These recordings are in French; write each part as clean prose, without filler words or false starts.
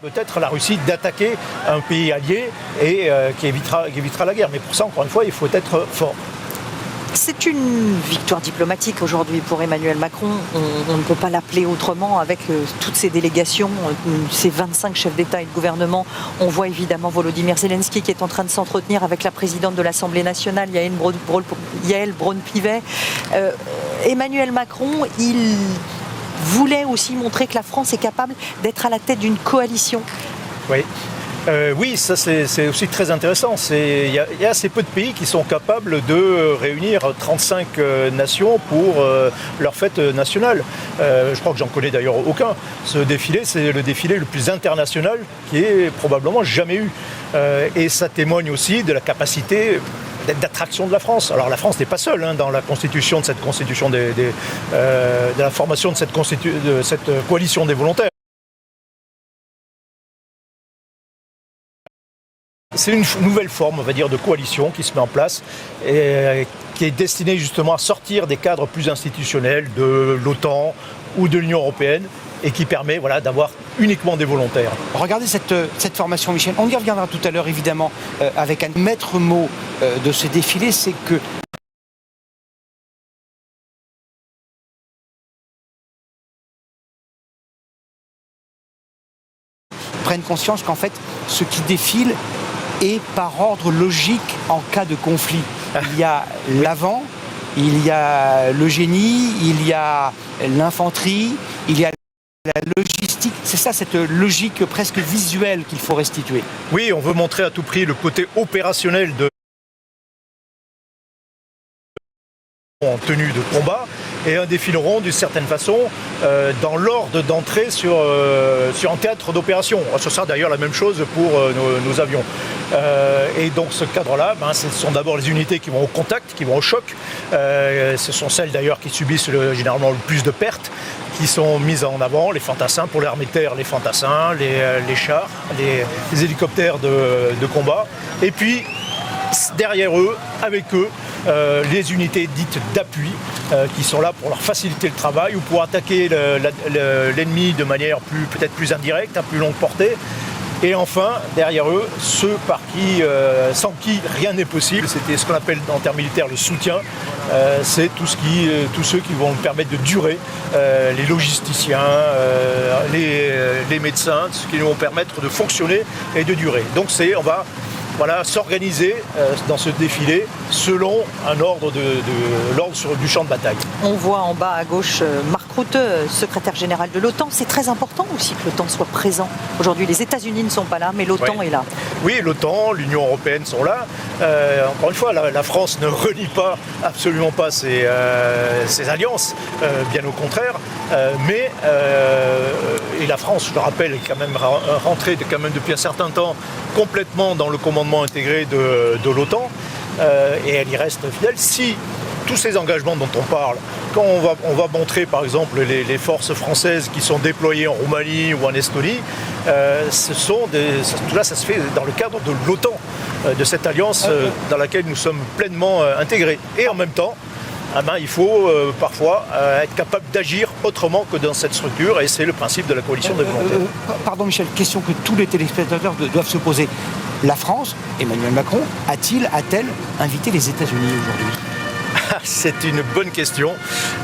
Peut-être la Russie d'attaquer un pays allié et qui évitera la guerre. Mais pour ça, encore une fois, il faut être fort. C'est une victoire diplomatique aujourd'hui pour Emmanuel Macron. On ne peut pas l'appeler autrement avec toutes ces délégations, ces 25 chefs d'État et de gouvernement. On voit évidemment Volodymyr Zelensky qui est en train de s'entretenir avec la présidente de l'Assemblée nationale, Yaël Braun-Pivet. Emmanuel Macron, il voulait aussi montrer que la France est capable d'être à la tête d'une coalition. Oui. Oui, ça c'est aussi très intéressant. Il y a assez peu de pays qui sont capables de réunir 35 nations pour leur fête nationale. Je crois que j'en connais d'ailleurs aucun. Ce défilé, c'est le défilé le plus international qui ait probablement jamais eu. Et ça témoigne aussi de la capacité d'attraction de la France. Alors la France n'est pas seule dans la constitution de cette constitution de la formation de cette coalition des volontaires. C'est une nouvelle forme, on va dire, de coalition qui se met en place et qui est destinée justement à sortir des cadres plus institutionnels de l'OTAN ou de l'Union européenne et qui permet d'avoir uniquement des volontaires. Regardez cette formation, Michel. On y reviendra tout à l'heure, évidemment, avec un maître mot de ce défilé, c'est que prennent conscience qu'en fait, ce qui défile est par ordre logique en cas de conflit. Il y a l'avant, il y a le génie, il y a l'infanterie, il y a la logistique. C'est ça, cette logique presque visuelle qu'il faut restituer. Oui, on veut montrer à tout prix le côté opérationnel en tenue de combat et un défileront d'une certaine façon dans l'ordre d'entrée sur un théâtre d'opération. Ce sera d'ailleurs la même chose pour nos avions. Et donc ce cadre-là, ce sont d'abord les unités qui vont au contact, qui vont au choc. Ce sont celles d'ailleurs qui subissent généralement le plus de pertes, qui sont mises en avant, les fantassins pour l'armée de terre, les fantassins, les chars, les hélicoptères de combat. Et puis derrière eux, avec eux, les unités dites d'appui qui sont là pour leur faciliter le travail ou pour attaquer l'ennemi de manière peut-être plus indirecte, à plus longue portée. Et enfin, derrière eux, ceux sans qui rien n'est possible. C'était ce qu'on appelle en termes militaires le soutien. C'est tous ceux qui vont permettre de durer, les logisticiens, les médecins, ce qui vont permettre de fonctionner et de durer. Donc on va s'organiser dans ce défilé selon un ordre l'ordre du champ de bataille. On voit en bas à gauche Mark Rutte, secrétaire général de l'OTAN. C'est très important aussi que l'OTAN soit présent. Aujourd'hui, les États-Unis ne sont pas là, mais l'OTAN est là. Oui, l'OTAN, l'Union européenne sont là. Encore une fois, la France ne renie absolument pas ses alliances, bien au contraire. Et la France, je le rappelle, est quand même rentrée depuis un certain temps complètement dans le commandement intégré de l'OTAN, et elle y reste fidèle. Si tous ces engagements dont on parle, quand on va montrer par exemple les forces françaises qui sont déployées en Roumanie ou en Estonie, tout là ça se fait dans le cadre de l'OTAN, de cette alliance dans laquelle nous sommes pleinement intégrés. Et en même temps, il faut parfois être capable d'agir autrement que dans cette structure, et c'est le principe de la coalition des volontaires. Pardon Michel, question que tous les téléspectateurs doivent se poser. La France, Emmanuel Macron, a-t-elle invité les États-Unis aujourd'hui ? C'est une bonne question.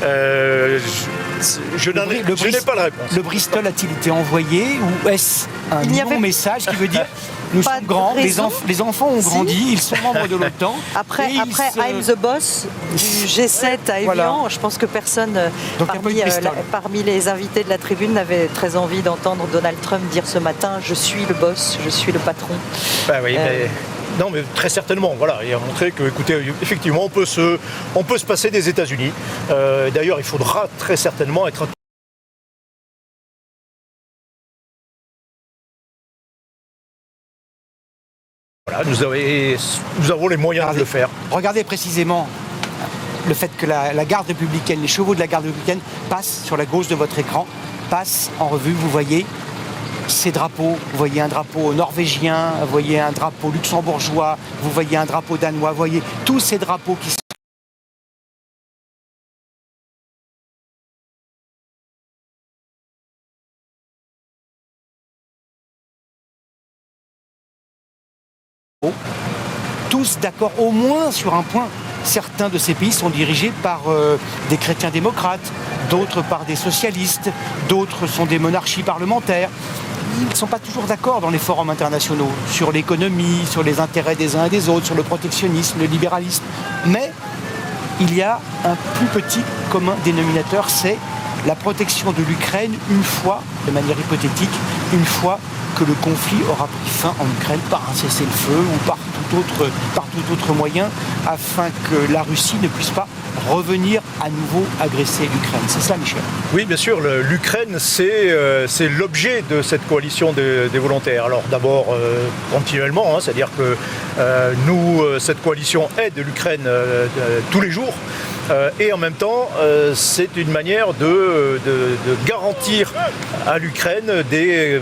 Je n'ai pas la réponse. Le Bristol a-t-il été envoyé, ou est-ce un long message qui veut dire nous sommes grands, les enfants ont grandi, ils sont membres de l'OTAN. Après I'm the boss du G7 à Evian, je pense que personne parmi les invités de la tribune n'avait très envie d'entendre Donald Trump dire ce matin « Je suis le boss, je suis le patron ». Non, mais très certainement, il a montré que, écoutez, effectivement, on peut se passer des États-Unis. D'ailleurs, il faudra très certainement être nous avons les moyens de le faire. Regardez précisément le fait que la garde républicaine, les chevaux de la garde républicaine passent sur la gauche de votre écran, passent en revue, vous voyez ces drapeaux, vous voyez un drapeau norvégien, vous voyez un drapeau luxembourgeois, vous voyez un drapeau danois, vous voyez tous ces drapeaux qui sont tous d'accord au moins sur un point. Certains de ces pays sont dirigés par des chrétiens démocrates, d'autres par des socialistes, d'autres sont des monarchies parlementaires. Ils ne sont pas toujours d'accord dans les forums internationaux sur l'économie, sur les intérêts des uns et des autres, sur le protectionnisme, le libéralisme. Mais il y a un plus petit commun dénominateur, c'est la protection de l'Ukraine une fois, de manière hypothétique, une fois que le conflit aura pris fin en Ukraine par un cessez-le-feu ou par tout autre moyen, afin que la Russie ne puisse pas revenir à nouveau agresser l'Ukraine. C'est ça, Michel? Oui, bien sûr, l'Ukraine, c'est l'objet de cette coalition des volontaires. Alors d'abord, continuellement, hein, c'est-à-dire que nous, cette coalition aide l'Ukraine tous les jours. Et en même temps, c'est une manière de garantir à l'Ukraine des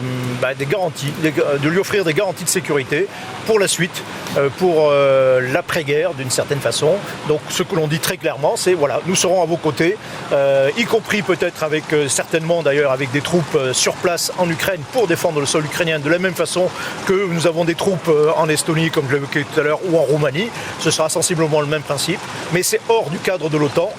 garanties, de lui offrir des garanties de sécurité pour la suite, pour l'après-guerre d'une certaine façon. Donc ce que l'on dit très clairement, c'est voilà, nous serons à vos côtés, y compris peut-être avec, certainement d'ailleurs avec des troupes sur place en Ukraine pour défendre le sol ukrainien de la même façon que nous avons des troupes en Estonie, comme je l'évoquais tout à l'heure, ou en Roumanie. Ce sera sensiblement le même principe, mais c'est hors du cadre de l'OTAN,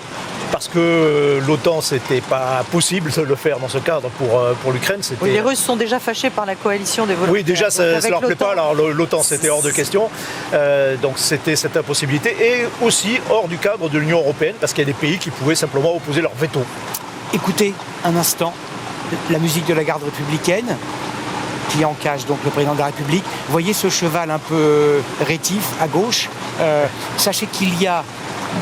parce que l'OTAN, c'était pas possible de le faire dans ce cadre pour l'Ukraine. Oui, les Russes sont déjà fâchés par la coalition des volontaires. Oui, déjà, ça ne leur plaît pas. Alors, l'OTAN, c'était hors de question. Donc, c'était cette impossibilité. Et aussi hors du cadre de l'Union européenne, parce qu'il y a des pays qui pouvaient simplement opposer leur veto. Écoutez un instant la musique de la garde républicaine qui encage donc le président de la République. Vous voyez ce cheval un peu rétif à gauche. Sachez qu'il y a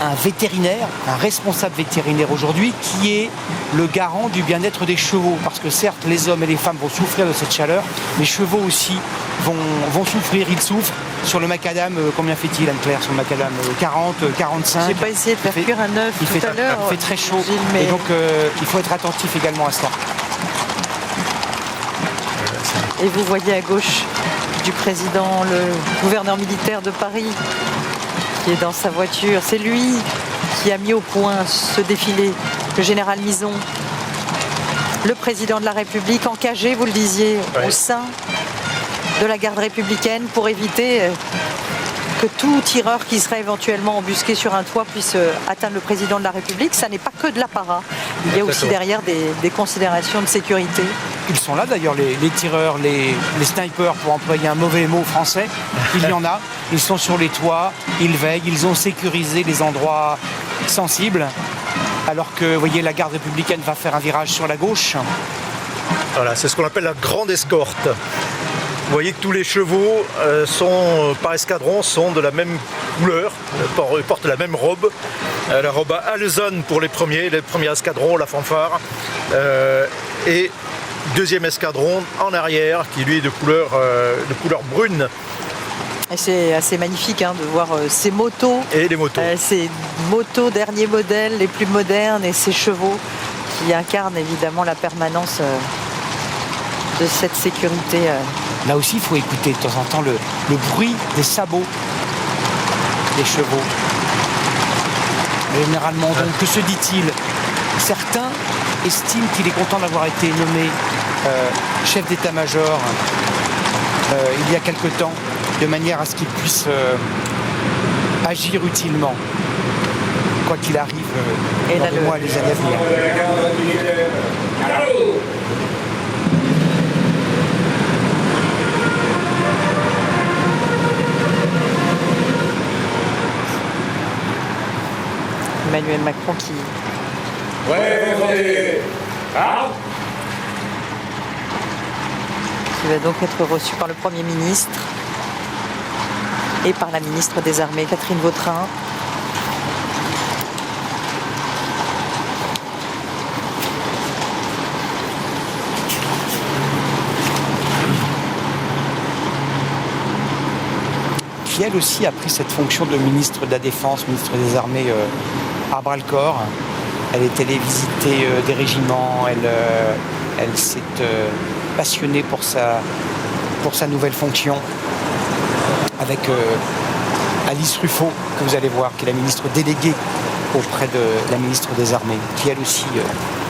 un vétérinaire, un responsable vétérinaire aujourd'hui qui est le garant du bien-être des chevaux. Parce que certes, les hommes et les femmes vont souffrir de cette chaleur, les chevaux aussi vont souffrir, ils souffrent. Sur le macadam, combien fait-il, Anne-Claire, sur le macadam? 40, 45? J'ai pas essayé de faire cuire un œuf tout à l'heure. Il fait très chaud, Gilles, mais... et donc il faut être attentif également à cela. Et vous voyez à gauche du président le gouverneur militaire de Paris qui est dans sa voiture. C'est lui qui a mis au point ce défilé, le général Mison, le président de la République, encagé, vous le disiez, au sein de la garde républicaine pour éviter que tout tireur qui serait éventuellement embusqué sur un toit puisse atteindre le président de la République. Ça n'est pas que de l'apparat. Il y a aussi derrière des considérations de sécurité. Ils sont là d'ailleurs, les tireurs, les snipers, pour employer un mauvais mot français. Il y en a. Ils sont sur les toits, ils veillent, ils ont sécurisé les endroits sensibles. Alors que, vous voyez, la garde républicaine va faire un virage sur la gauche. Voilà, c'est ce qu'on appelle la grande escorte. Vous voyez que tous les chevaux par escadron sont de la même couleur, portent la même robe. La robe à Alezon pour les premiers escadrons, la fanfare. Et deuxième escadron en arrière qui lui est de couleur brune. Et c'est assez magnifique de voir ces motos. Et les motos. Ces motos dernier modèle, les plus modernes, et ces chevaux qui incarnent évidemment la permanence de cette sécurité. Là aussi, il faut écouter de temps en temps le bruit des sabots des chevaux. Généralement, donc, que se dit-il? Certains estiment qu'il est content d'avoir été nommé chef d'état-major il y a quelque temps, de manière à ce qu'il puisse agir utilement, quoi qu'il arrive dans les mois et les années à venir. Emmanuel Macron qui va donc être reçu par le Premier ministre et par la ministre des Armées, Catherine Vautrin. Qui elle aussi a pris cette fonction de ministre de la Défense, ministre des Armées à bras-le-corps. Elle est allée visiter des régiments, elle s'est passionnée pour sa nouvelle fonction avec Alice Ruffo, que vous allez voir, qui est la ministre déléguée auprès de la ministre des Armées, qui elle aussi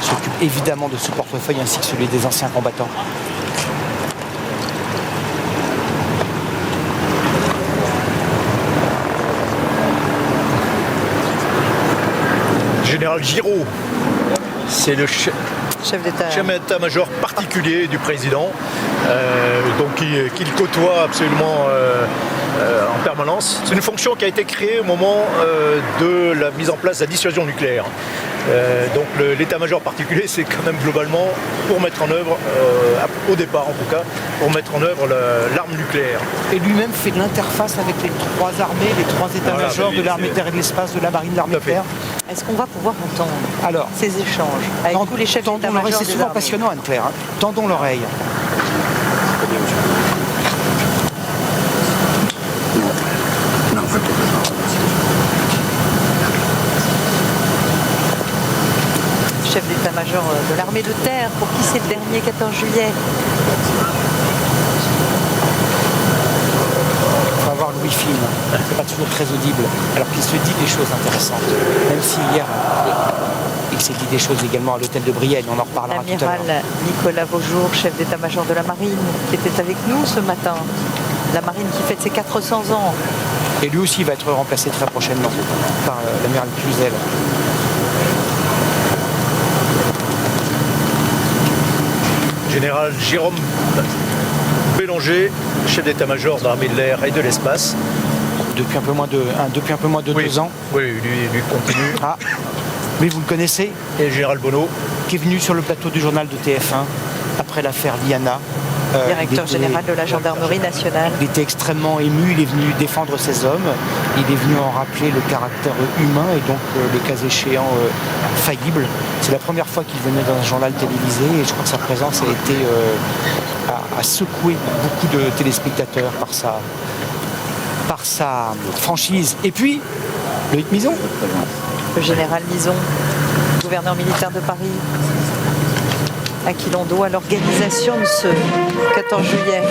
s'occupe évidemment de ce portefeuille ainsi que celui des anciens combattants. général Giraud, c'est le chef d'état-major particulier du président, donc qu'il côtoie absolument en permanence. C'est une fonction qui a été créée au moment de la mise en place de la dissuasion nucléaire. Donc l'état-major particulier, c'est quand même globalement pour mettre en œuvre, au départ en tout cas, pour mettre en œuvre l'arme nucléaire. Et lui-même fait de l'interface avec les trois armées, les trois états-majors de l'armée terre et de l'espace, de la marine, de l'armée terre. Est-ce qu'on va pouvoir entendre ces échanges avec tous les chefs d'état-major? C'est souvent passionnant, Anne-Claire. Hein. Tendons l'oreille. Chef d'état-major de l'armée de terre, pour qui c'est le dernier 14 juillet. Il faut avoir Louis Film, c'est pas toujours très audible, alors qu'il se dit des choses intéressantes. Même si hier, il s'est dit des choses également à l'hôtel de Brienne, on en reparlera tout à l'heure. L'amiral Nicolas Vaujour, chef d'état-major de la marine, qui était avec nous ce matin. La marine qui fête ses 400 ans. Et lui aussi va être remplacé très prochainement par l'amiral Cluzel. Général Jérôme Bélanger, chef d'état-major de l'armée de l'air et de l'espace. Depuis un peu moins de 2 ans. Oui, lui continue. Ah, mais vous le connaissez. Et le général Bonneau. Qui est venu sur le plateau du journal de TF1 après l'affaire Liana. Directeur général de la gendarmerie nationale. Il était extrêmement ému, il est venu défendre ses hommes, il est venu en rappeler le caractère humain et donc le cas échéant faillible. C'est la première fois qu'il venait dans un journal télévisé et je crois que sa présence a été a secoué beaucoup de téléspectateurs par sa franchise. Et puis, Loïc Mison. Le général Mison, gouverneur militaire de Paris, à qui l'on doit l'organisation de ce 14 juillet.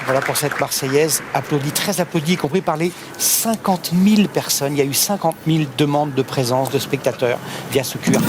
Voilà pour cette Marseillaise, applaudie, très applaudie, y compris par les 50 000 personnes. Il y a eu 50 000 demandes de présence de spectateurs via ce QR code.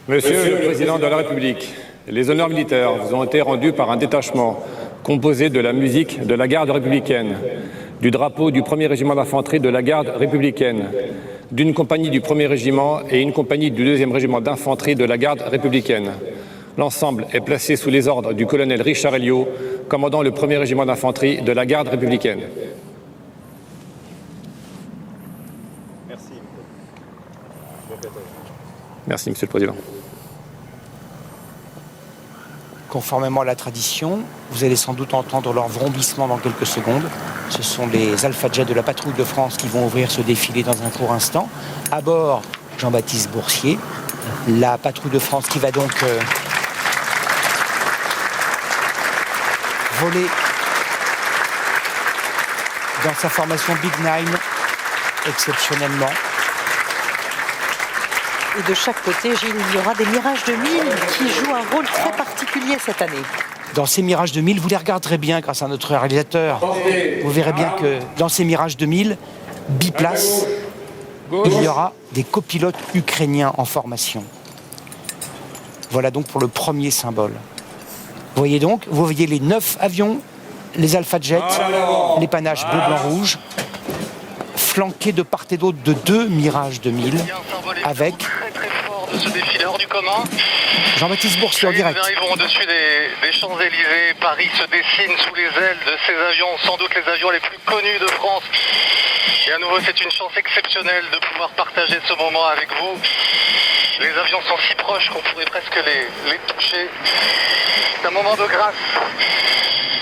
Monsieur le Président de la République, les honneurs militaires vous ont été rendus par un détachement composé de la musique de la garde républicaine, du drapeau du 1er régiment d'infanterie de la garde républicaine, d'une compagnie du 1er régiment et une compagnie du 2e régiment d'infanterie de la garde républicaine. L'ensemble est placé sous les ordres du colonel Richard Elliot, commandant le 1er régiment d'infanterie de la garde républicaine. Merci, Monsieur le Président. Conformément à la tradition, vous allez sans doute entendre leur vrombissement dans quelques secondes. Ce sont les Alpha Jets de la Patrouille de France qui vont ouvrir ce défilé dans un court instant. À bord, Jean-Baptiste Boursier, la Patrouille de France qui va donc voler dans sa formation Big Nine, exceptionnellement. Et de chaque côté, Gilles, il y aura des Mirage 2000 qui jouent un rôle très particulier cette année. Dans ces Mirage 2000, vous les regarderez bien grâce à notre réalisateur. Vous verrez bien que dans ces Mirage 2000, biplace, il y aura des copilotes ukrainiens en formation. Voilà donc pour le premier symbole. Vous voyez les 9 avions, les Alpha Jets, les panaches bleu, blanc, rouge, flanqués de part et d'autre de 2 Mirage 2000 avec de ce défilé hors du commun. Jean-Baptiste Boursier en direct. Nous arrivons au-dessus des Champs-Élysées. Paris se dessine sous les ailes de ces avions, sans doute les avions les plus connus de France. Et à nouveau, c'est une chance exceptionnelle de pouvoir partager ce moment avec vous. Les avions sont si proches qu'on pourrait presque les toucher. C'est un moment de grâce,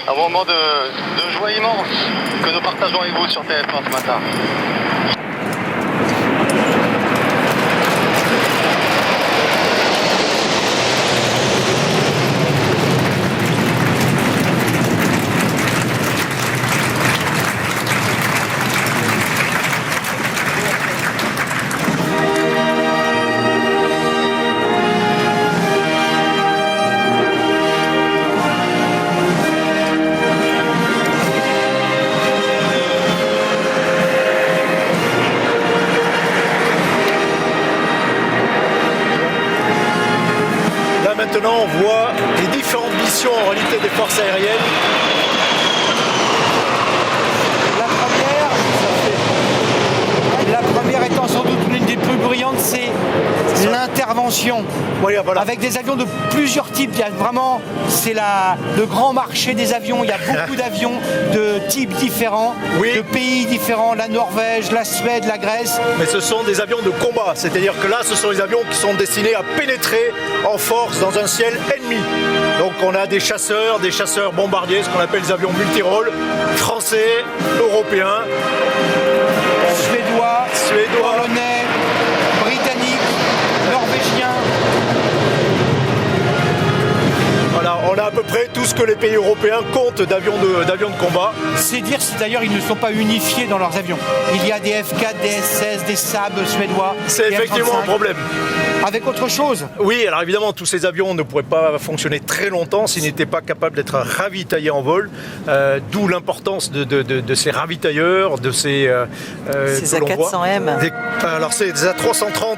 un moment de joie immense que nous partageons avec vous sur TF1 ce matin. Maintenant, on voit les différentes missions en réalité des forces aériennes. La première étant sans doute l'une des plus brillantes, c'est l'intervention. Voilà. Avec des avions de plusieurs types. Il y a vraiment, c'est le grand marché des avions. Il y a beaucoup d'avions de types différents, de pays différents, la Norvège, la Suède, la Grèce. Mais ce sont des avions de combat, c'est-à-dire que là, ce sont des avions qui sont destinés à pénétrer en force dans un ciel ennemi. Donc on a des chasseurs bombardiers, ce qu'on appelle des avions multirôles, français, européens, suédois, polonais, britanniques, norvégiens. Voilà, on a à peu près tout ce que les pays européens comptent d'avions de combat. C'est dire si d'ailleurs ils ne sont pas unifiés dans leurs avions. Il y a des F4, des S-16, des Saab suédois. C'est effectivement F-35. un problème. Avec autre chose. Oui, alors évidemment, tous ces avions ne pourraient pas fonctionner très longtemps s'ils n'étaient pas capables d'être ravitaillés en vol. D'où l'importance de ces ravitailleurs, de ces A400M. Alors c'est des A330.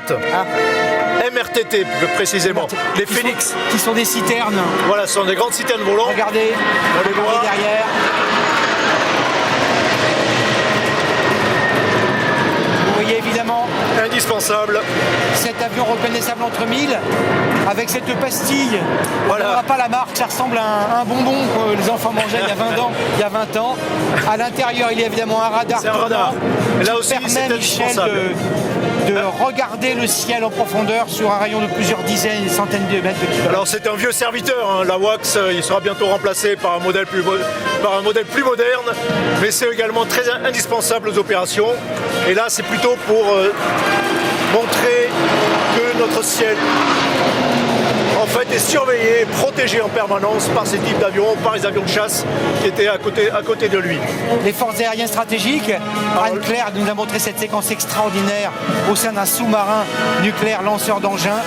MRTT plus précisément. Les Phoenix. Qui sont des citernes. Voilà, ce sont des grandes citernes volantes. Regardez derrière. Vous voyez évidemment indispensable. Cet avion reconnaissable entre mille, avec cette pastille. Voilà. On n'aura pas la marque, ça ressemble à un bonbon que les enfants mangeaient il y a 20 ans. À l'intérieur, il y a évidemment un radar. C'est un radar. Et là aussi, c'est indispensable. De regarder le ciel en profondeur sur un rayon de plusieurs dizaines et centaines de mètres de kilomètres. Alors c'est un vieux serviteur, hein. La WAX, il sera bientôt remplacé par un modèle plus moderne, mais c'est également très indispensable aux opérations. Et là c'est plutôt pour montrer que notre ciel en fait est surveillé, protégé en permanence par ces types d'avions, par les avions de chasse qui étaient à côté de lui. Les forces aériennes stratégiques, Anne-Claire nous a montré cette séquence extraordinaire au sein d'un sous-marin nucléaire lanceur d'engins.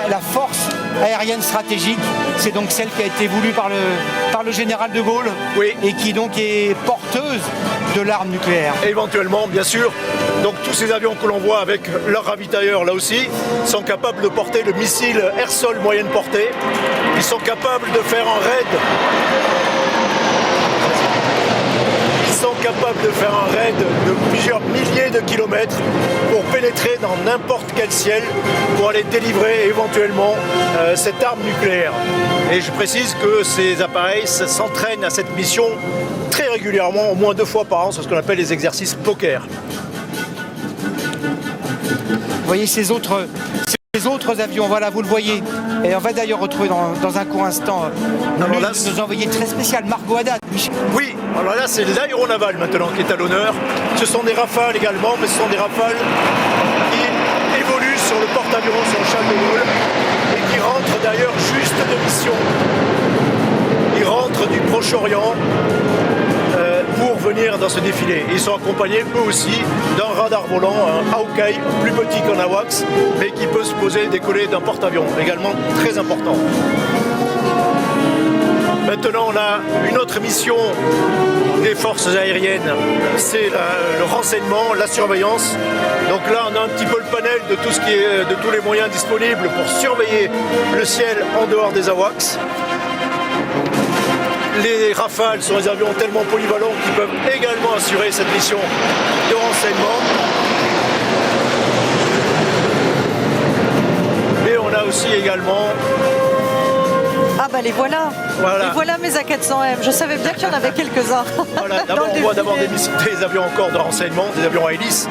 La force aérienne stratégique, c'est donc celle qui a été voulue par le général de Gaulle, et qui donc est porteuse de l'arme nucléaire. Éventuellement, bien sûr. Donc tous ces avions que l'on voit avec leur ravitailleur là aussi sont capables de porter le missile air-sol moyenne portée. Ils sont capables de faire un raid sont capables de faire un raid de plusieurs milliers de kilomètres pour pénétrer dans n'importe quel ciel pour aller délivrer éventuellement cette arme nucléaire. Et je précise que ces appareils s'entraînent à cette mission très régulièrement, au moins 2 fois par an, c'est ce qu'on appelle les exercices poker. Vous voyez ces autres avions, voilà, vous le voyez. Et on va d'ailleurs retrouver dans un court instant nos envoyés très spécial, Margot Haddad. Oui, alors là c'est l'aéronaval maintenant qui est à l'honneur. Ce sont des Rafales également, mais ce sont des Rafales qui évoluent sur le porte-avions sur Charles de Gaulle et qui rentrent d'ailleurs juste de mission. Ils rentrent du Proche-Orient pour venir dans ce défilé. Ils sont accompagnés eux aussi d'un radar volant, un Hawkeye, plus petit qu'un AWACS, mais qui peut se poser et décoller d'un porte-avions, également très important. Maintenant, on a une autre mission des forces aériennes, c'est le renseignement, la surveillance. Donc là, on a un petit peu le panel de tout ce qui est, de tous les moyens disponibles pour surveiller le ciel en dehors des AWACS. Les Rafales sont des avions tellement polyvalents qu'ils peuvent également assurer cette mission de renseignement. Mais on a aussi également... Ah bah les voilà. Les voilà mes A400M. Je savais bien qu'il y en avait quelques-uns. Voilà, d'abord on voit d'abord des avions encore de renseignement, des avions à hélice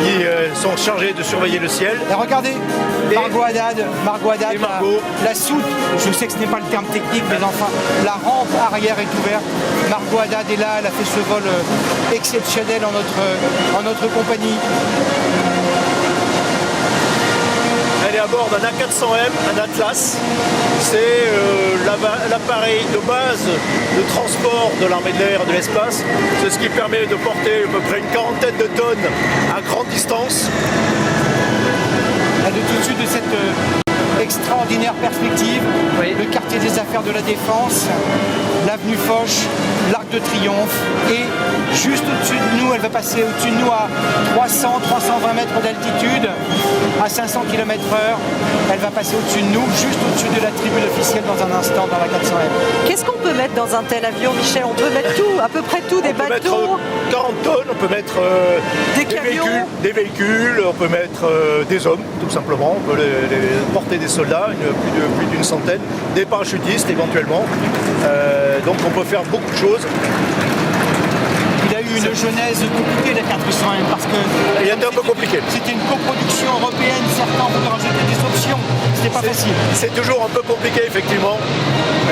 qui sont chargés de surveiller le ciel. Et regardez, Margot Haddad, et Margot. La soute, je sais que ce n'est pas le terme technique, mais enfin, la rampe arrière est ouverte. Margot Haddad est là, elle a fait ce vol exceptionnel en notre compagnie. Elle est à bord d'un A400M, un Atlas. C'est l'appareil de base de transport de l'armée de l'air et de l'espace. C'est ce qui permet de porter à peu près une quarantaine de tonnes à grande distance. Au-dessus de cette extraordinaire perspective, le quartier des affaires de la Défense, l'avenue Foch, l'Arc de Triomphe, et juste au-dessus de nous, elle va passer au-dessus de nous à 300-320 mètres d'altitude, à 500 km/h. Elle va passer au-dessus de nous, juste au-dessus de la tribune officielle dans un instant dans la 400M. Qu'est-ce qu'on peut mettre dans un tel avion, Michel? On peut mettre tout, à peu près tout, des bateaux. On peut mettre 40 tonnes, on peut mettre des véhicules, on peut mettre des hommes, tout simplement. On peut les porter des soldats, plus d'une centaine, des parachutistes éventuellement. Donc on peut faire beaucoup de choses. Il a eu une genèse compliquée, la 400M, parce que il était un peu compliqué. C'était une coproduction européenne, certains voulaient rajouter des options, c'était pas facile. C'est toujours un peu compliqué, effectivement.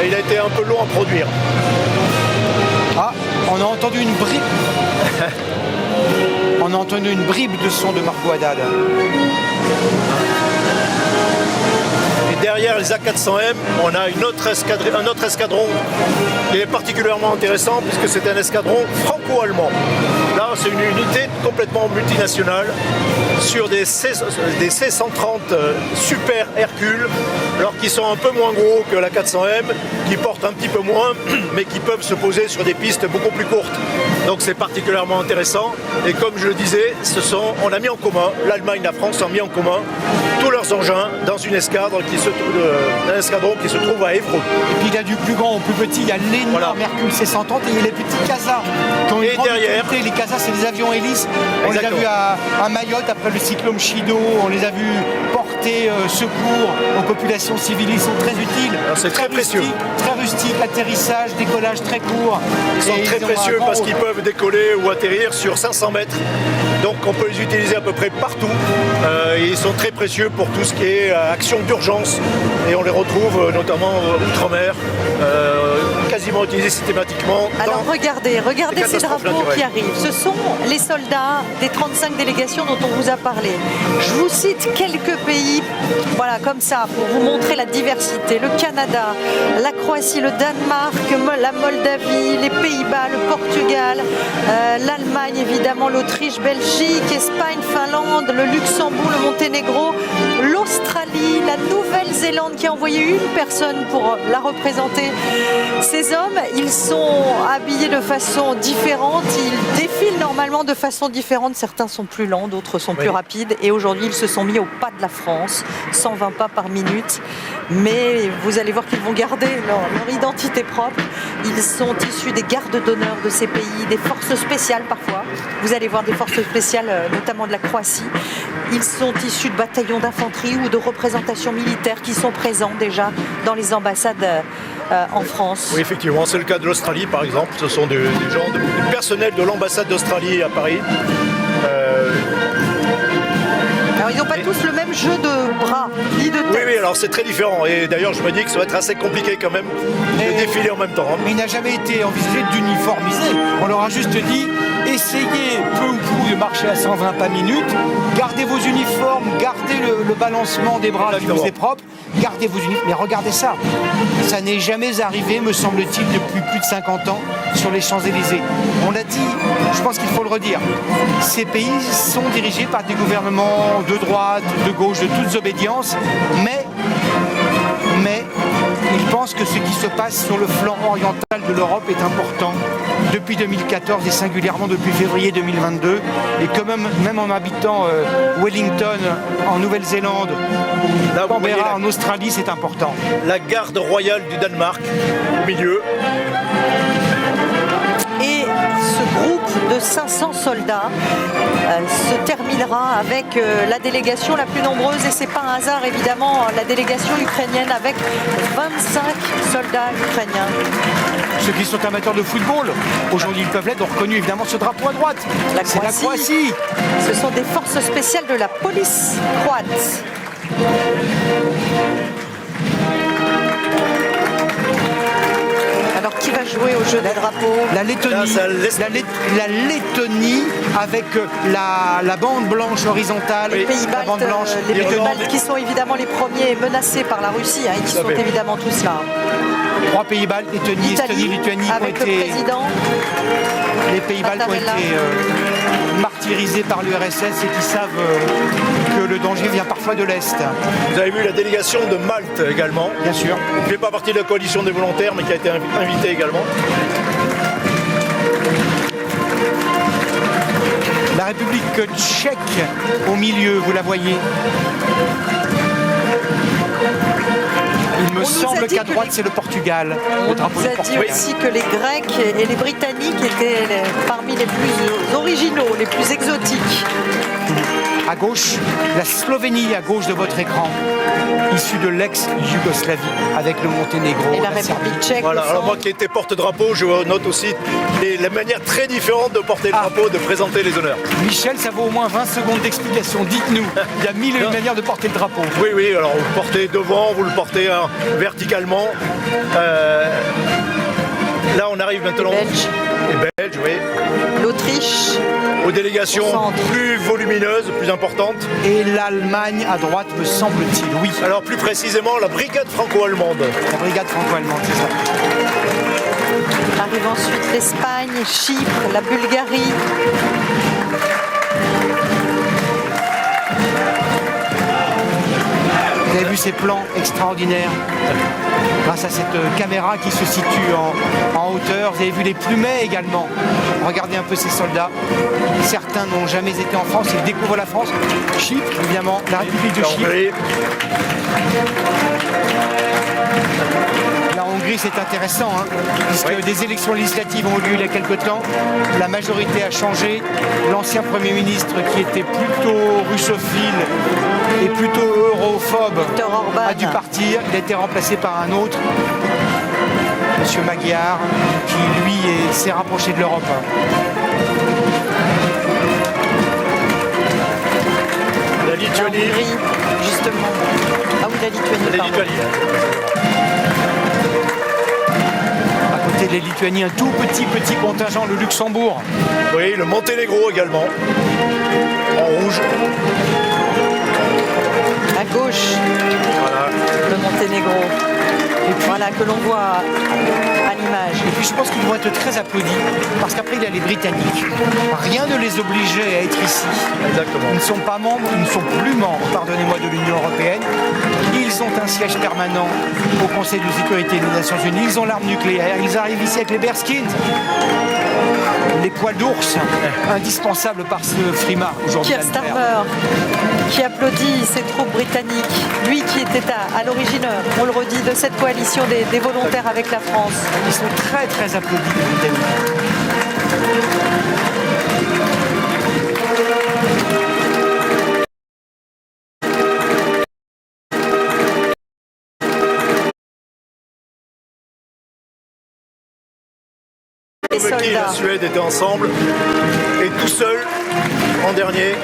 Et il a été un peu long à produire. Ah, on a entendu une bribe. On a entendu une bribe de son de Margot Haddad. Et derrière les A400M, on a un autre escadron qui est particulièrement intéressant puisque c'est un escadron franco-allemand. Là, c'est une unité complètement multinationale sur des C-130 Super Hercule, alors qui sont un peu moins gros que la 400M, qui portent un petit peu moins, mais qui peuvent se poser sur des pistes beaucoup plus courtes. Donc c'est particulièrement intéressant. Et comme je le disais, on a mis en commun, l'Allemagne et la France ont mis en commun tous leurs engins dans une escadron qui se trouve à Évreux. Et puis il y a du plus grand au plus petit, il y a l'énorme Hercule C-130 et il y a les petits CASA. Et derrière, les CASA, c'est des avions hélices. On les a vus à Mayotte après le cyclone Chido, on les a vus porter secours aux populations civiles, ils sont très utiles. C'est très précieux. Très rustique, atterrissage, décollage très court. Ils sont très précieux parce qu'ils peuvent décoller ou atterrir sur 500 mètres. Donc on peut les utiliser à peu près partout. Et ils sont très précieux pour tout ce qui est action d'urgence. Et on les retrouve notamment outre-mer, quasiment utilisés systématiquement. Alors regardez ces drapeaux qui arrivent. Ce sont les soldats des 35 délégations dont on vous a parlé. Je vous cite quelques pays, voilà, comme ça, pour vous montrer la diversité. Le Canada, la Croatie, le Danemark, la Moldavie, les Pays-Bas, le Portugal, l'Allemagne évidemment, l'Autriche, Belgique, Espagne, Finlande, le Luxembourg, le Monténégro, l'Australie, la Nouvelle-Zélande qui a envoyé une personne pour la représenter. Ces hommes, ils sont habillés de façon différente, ils défilent normalement de façon différente. Certains sont plus lents, d'autres sont plus rapides. Et aujourd'hui, ils se sont mis au pas de la France, 120 pas par minute. Mais vous allez voir qu'ils vont garder leur identité propre. Ils sont issus des gardes d'honneur de ces pays, des forces spéciales parfois. Vous allez voir des forces spéciales, notamment de la Croatie. Ils sont issus de bataillons d'infanterie ou de représentations militaires qui sont présents déjà dans les ambassades en France. Oui, effectivement, c'est le cas de l'Australie par exemple. Ce sont des gens, du personnel de l'ambassade d'Australie à Paris. Alors ils n'ont pas tous le même jeu de bras, ni de tête. Oui, alors c'est très différent. Et d'ailleurs, je me dis que ça va être assez compliqué quand même de défiler en même temps. Mais il n'a jamais été envisagé d'uniformiser. On leur a juste dit, essayez peu ou prou de marcher à 120 pas minute, gardez vos uniformes, gardez le balancement des bras qui vous est propre, gardez vos uniformes. Mais regardez ça, ça n'est jamais arrivé, me semble-t-il, depuis plus de 50 ans sur les Champs-Élysées. On l'a dit, je pense qu'il faut le redire, ces pays sont dirigés par des gouvernements de droite, de gauche, de toutes obédiences, mais ils pensent que ce qui se passe sur le flanc oriental de l'Europe est important depuis 2014 et singulièrement depuis février 2022. Et que même en habitant Wellington en Nouvelle-Zélande, Canberra en Australie, c'est important. La garde royale du Danemark au milieu. Et ce groupe de 500 soldats se terminera avec la délégation la plus nombreuse, et c'est pas un hasard évidemment, la délégation ukrainienne avec 25 soldats ukrainiens. Ceux qui sont amateurs de football, aujourd'hui ils peuvent l'être, ont reconnu évidemment ce drapeau à droite. C'est la Croatie. Ce sont des forces spéciales de la police croate. Alors qui va jouer au jeu des drapeaux? La Lettonie. La Lettonie avec la bande blanche horizontale. Les pays baltes qui sont évidemment les premiers menacés par la Russie, et qui sont évidemment tous là. 3 pays baltes, Lettonie, Estonie, Lituanie, avec le président. Les pays baltes ont été martyrisés par l'URSS et qui savent que le danger vient parfois de l'Est. Vous avez vu la délégation de Malte également. Bien sûr. Qui ne fait pas partie de la coalition des volontaires, mais qui a été invitée également. La République tchèque au milieu, vous la voyez. Il me semble qu'à droite, c'est le Portugal. On nous a dit aussi que les Grecs et les Britanniques étaient parmi les plus originaux, les plus exotiques. À gauche, la Slovénie à gauche de votre écran, issue de l'ex-Yougoslavie, avec le Monténégro. Et la République tchèque. Voilà, alors moi qui étais porte-drapeau, je note aussi la manière très différente de porter le drapeau, de présenter les honneurs. Michel, ça vaut au moins 20 secondes d'explication. Dites-nous, il y a 1001 manières de porter le drapeau. Oui, alors vous le portez devant, vous le portez verticalement. Là, on arrive maintenant. Les Belges, oui. L'Autriche. Aux délégations plus volumineuses, plus importantes. Et l'Allemagne à droite, me semble-t-il, oui. Alors plus précisément, la brigade franco-allemande. La brigade franco-allemande, c'est ça. Arrive ensuite l'Espagne, Chypre, la Bulgarie. Vous avez vu ces plans extraordinaires grâce à cette caméra qui se situe en hauteur. Vous avez vu les plumets également. Regardez un peu ces soldats. Certains n'ont jamais été en France, ils découvrent la France. Chypre, évidemment, la République de Chypre. La Hongrie, c'est intéressant, puisque des élections législatives ont eu lieu il y a quelque temps. La majorité a changé. L'ancien Premier ministre, qui était plutôt russophile et plutôt europhobe, a dû partir. Il a été remplacé par un autre, M. Magyar, qui lui s'est rapproché de l'Europe. La Lituanie. La Hongrie, justement. Ah oui, la Lituanie. À côté des Lituaniens, un tout petit contingent, le Luxembourg. Oui, le Monténégro également. En rouge. À gauche, le Monténégro. Et puis, voilà, que l'on voit à l'image. Et puis je pense qu'ils vont être très applaudis parce qu'après il y a les Britanniques. Rien ne les obligeait à être ici. Exactement. Ils ne sont pas membres, ils ne sont plus membres, pardonnez-moi, de l'Union européenne. Ils ont un siège permanent au Conseil de sécurité des Nations Unies. Ils ont l'arme nucléaire. Ils arrivent ici avec les bearskins, les poils d'ours, indispensables par ce frima aujourd'hui. Keir Starmer qui applaudit ces troupes britanniques. Lui qui était à l'origine, on le redit, de cette coalition des volontaires avec la France. Ils sont très très applaudis, les Britanniques. Les Slovaquie et soldats. la Suède étaient ensemble et tout seul en dernier.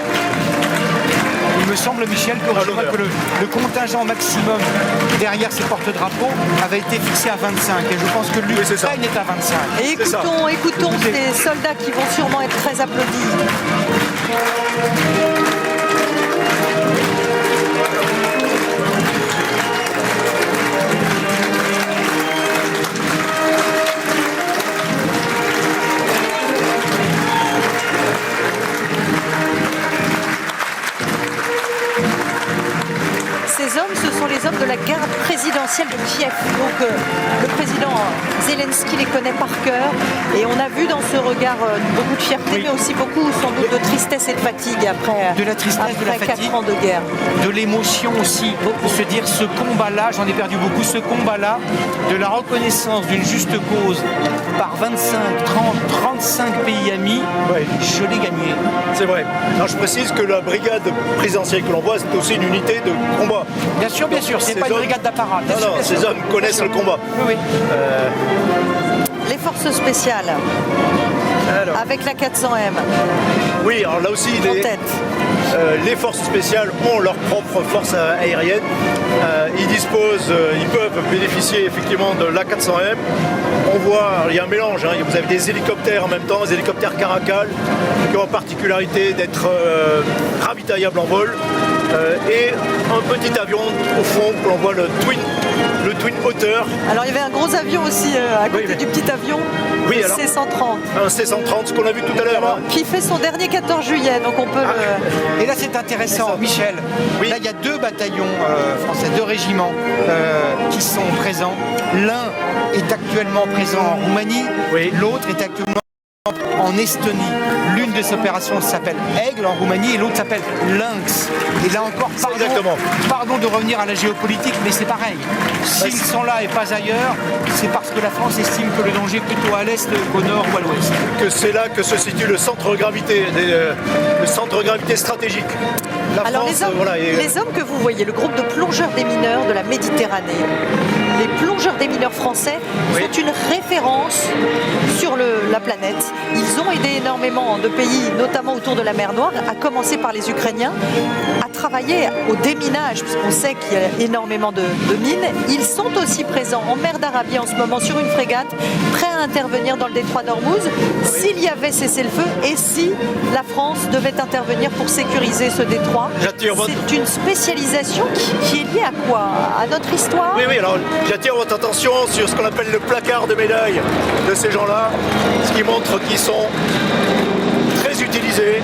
Il me semble, Michel, que le contingent maximum derrière ces porte-drapeaux avait été fixé à 25. Et je pense que l'Ukraine est à 25. Et écoutons ces soldats qui vont sûrement être très applaudis. Ces hommes, ce sont les hommes de la garde présidentielle de Kiev. Donc le président Zelensky les connaît par cœur. Et on a vu dans ce regard beaucoup de fierté, mais aussi beaucoup sans doute de tristesse et de fatigue après, de la tristesse, de la fatigue, 4 ans de guerre. De l'émotion aussi. De se dire ce combat-là, j'en ai perdu beaucoup, ce combat-là, de la reconnaissance d'une juste cause par 25, 30, 35 pays amis, je l'ai gagné. C'est vrai. Alors, je précise que la brigade présidentielle que l'on voit, c'est aussi une unité de combat. Bien sûr, c'est pas une brigade d'apparat. Non, ces hommes connaissent le combat. Oui. Les forces spéciales, avec la 400M. Oui, alors là aussi, les forces spéciales ont leur propre force aérienne. Ils peuvent bénéficier effectivement de l'A400M. On voit, il y a un mélange, hein. Vous avez des hélicoptères en même temps, des hélicoptères Caracal, qui ont la particularité d'être ravitaillables en vol. Et un petit avion au fond, que l'on voit le Twin Otter. Alors il y avait un gros avion aussi à côté du petit avion, le C-130. Un C-130, ce qu'on a vu tout à l'heure. Hein. Qui fait son dernier 14 juillet, donc on peut Et là c'est intéressant, Michel. Là il y a 2 bataillons français, 2 régiments qui sont présents. L'un est actuellement présent en Roumanie, l'autre est actuellement en Estonie. L'une des opérations s'appelle Aigle en Roumanie et l'autre s'appelle Lynx. Et là encore, pardon de revenir à la géopolitique, mais c'est pareil. S'ils sont là et pas ailleurs, c'est parce que la France estime que le danger est plutôt à l'est qu'au nord ou à l'ouest. Que c'est là que se situe le centre de gravité, stratégique. Alors les hommes que vous voyez, le groupe de plongeurs démineurs de la Méditerranée, les plongeurs démineurs français sont une référence sur la planète. Ils ont aidé énormément de pays, notamment autour de la mer Noire, à commencer par les Ukrainiens, à travailler au déminage, puisqu'on sait qu'il y a énormément de mines. Ils sont aussi présents en mer d'Arabie en ce moment sur une frégate, prêts à intervenir dans le détroit d'Ormuz s'il y avait cessez-le-feu et si la France devait intervenir pour sécuriser ce détroit. C'est une spécialisation qui est liée à quoi? À notre histoire? Oui, alors j'attire votre attention sur ce qu'on appelle le placard de médailles de ces gens-là, ce qui montre qu'ils sont très utilisés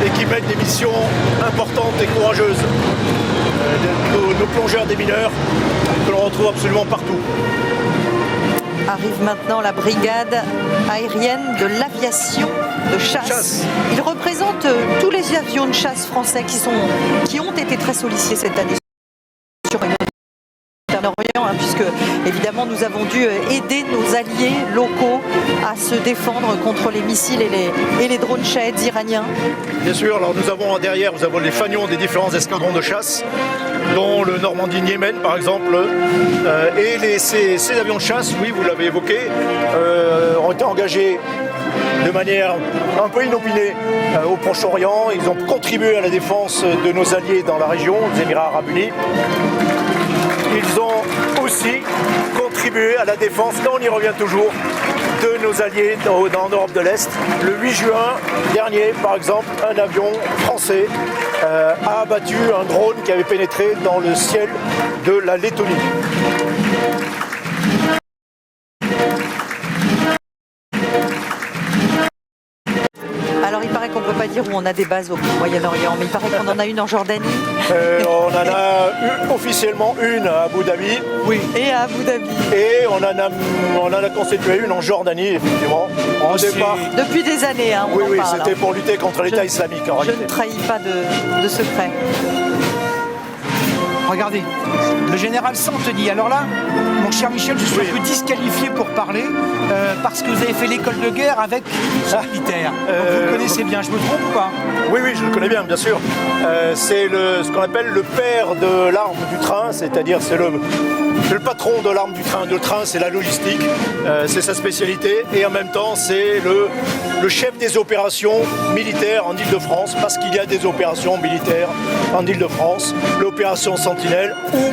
et qui mènent des missions importantes et courageuses. Nos plongeurs démineurs que l'on retrouve absolument partout. Arrive maintenant la brigade aérienne de l'aviation de chasse. Ils représentent tous les avions de chasse français qui ont été très sollicités cette année sur Orient, puisque évidemment nous avons dû aider nos alliés locaux à se défendre contre les missiles et les drones Shahed iraniens. Bien sûr, alors nous avons derrière les fanions des différents escadrons de chasse, dont le Normandie Niemen par exemple, et ces avions de chasse, oui vous l'avez évoqué, ont été engagés de manière un peu inopinée au Proche-Orient. Ils ont contribué à la défense de nos alliés dans la région, les Émirats Arabes Unis. Ils ont aussi contribué à la défense, là on y revient toujours, de nos alliés en Europe de l'Est. Le 8 juin dernier, par exemple, un avion français a abattu un drone qui avait pénétré dans le ciel de la Lettonie. dire où on a des bases au Moyen-Orient, mais il paraît qu'on en a une en Jordanie. On en a officiellement une à Abu Dhabi. Oui. Et à Abu Dhabi. Et on en a constitué une en Jordanie, effectivement. Au départ. Depuis des années, hein, on en Oui, parle, c'était pour lutter contre l'État islamique en Je réalité. ne trahis pas de secret. Regardez, le général Santeny. Alors là, mon cher Michel, je suis un peu disqualifié pour parler parce que vous avez fait l'école de guerre avec ce militaire. Donc vous le connaissez bien, je me trompe ou pas? Oui, je le connais bien sûr. C'est ce qu'on appelle le père de l'arme du train, c'est-à-dire c'est le patron de l'arme du train. Le train, c'est la logistique, c'est sa spécialité. Et en même temps, c'est le chef des opérations militaires en Île-de-France, parce qu'il y a des opérations militaires en Île-de-France, l'opération Sentinelle ou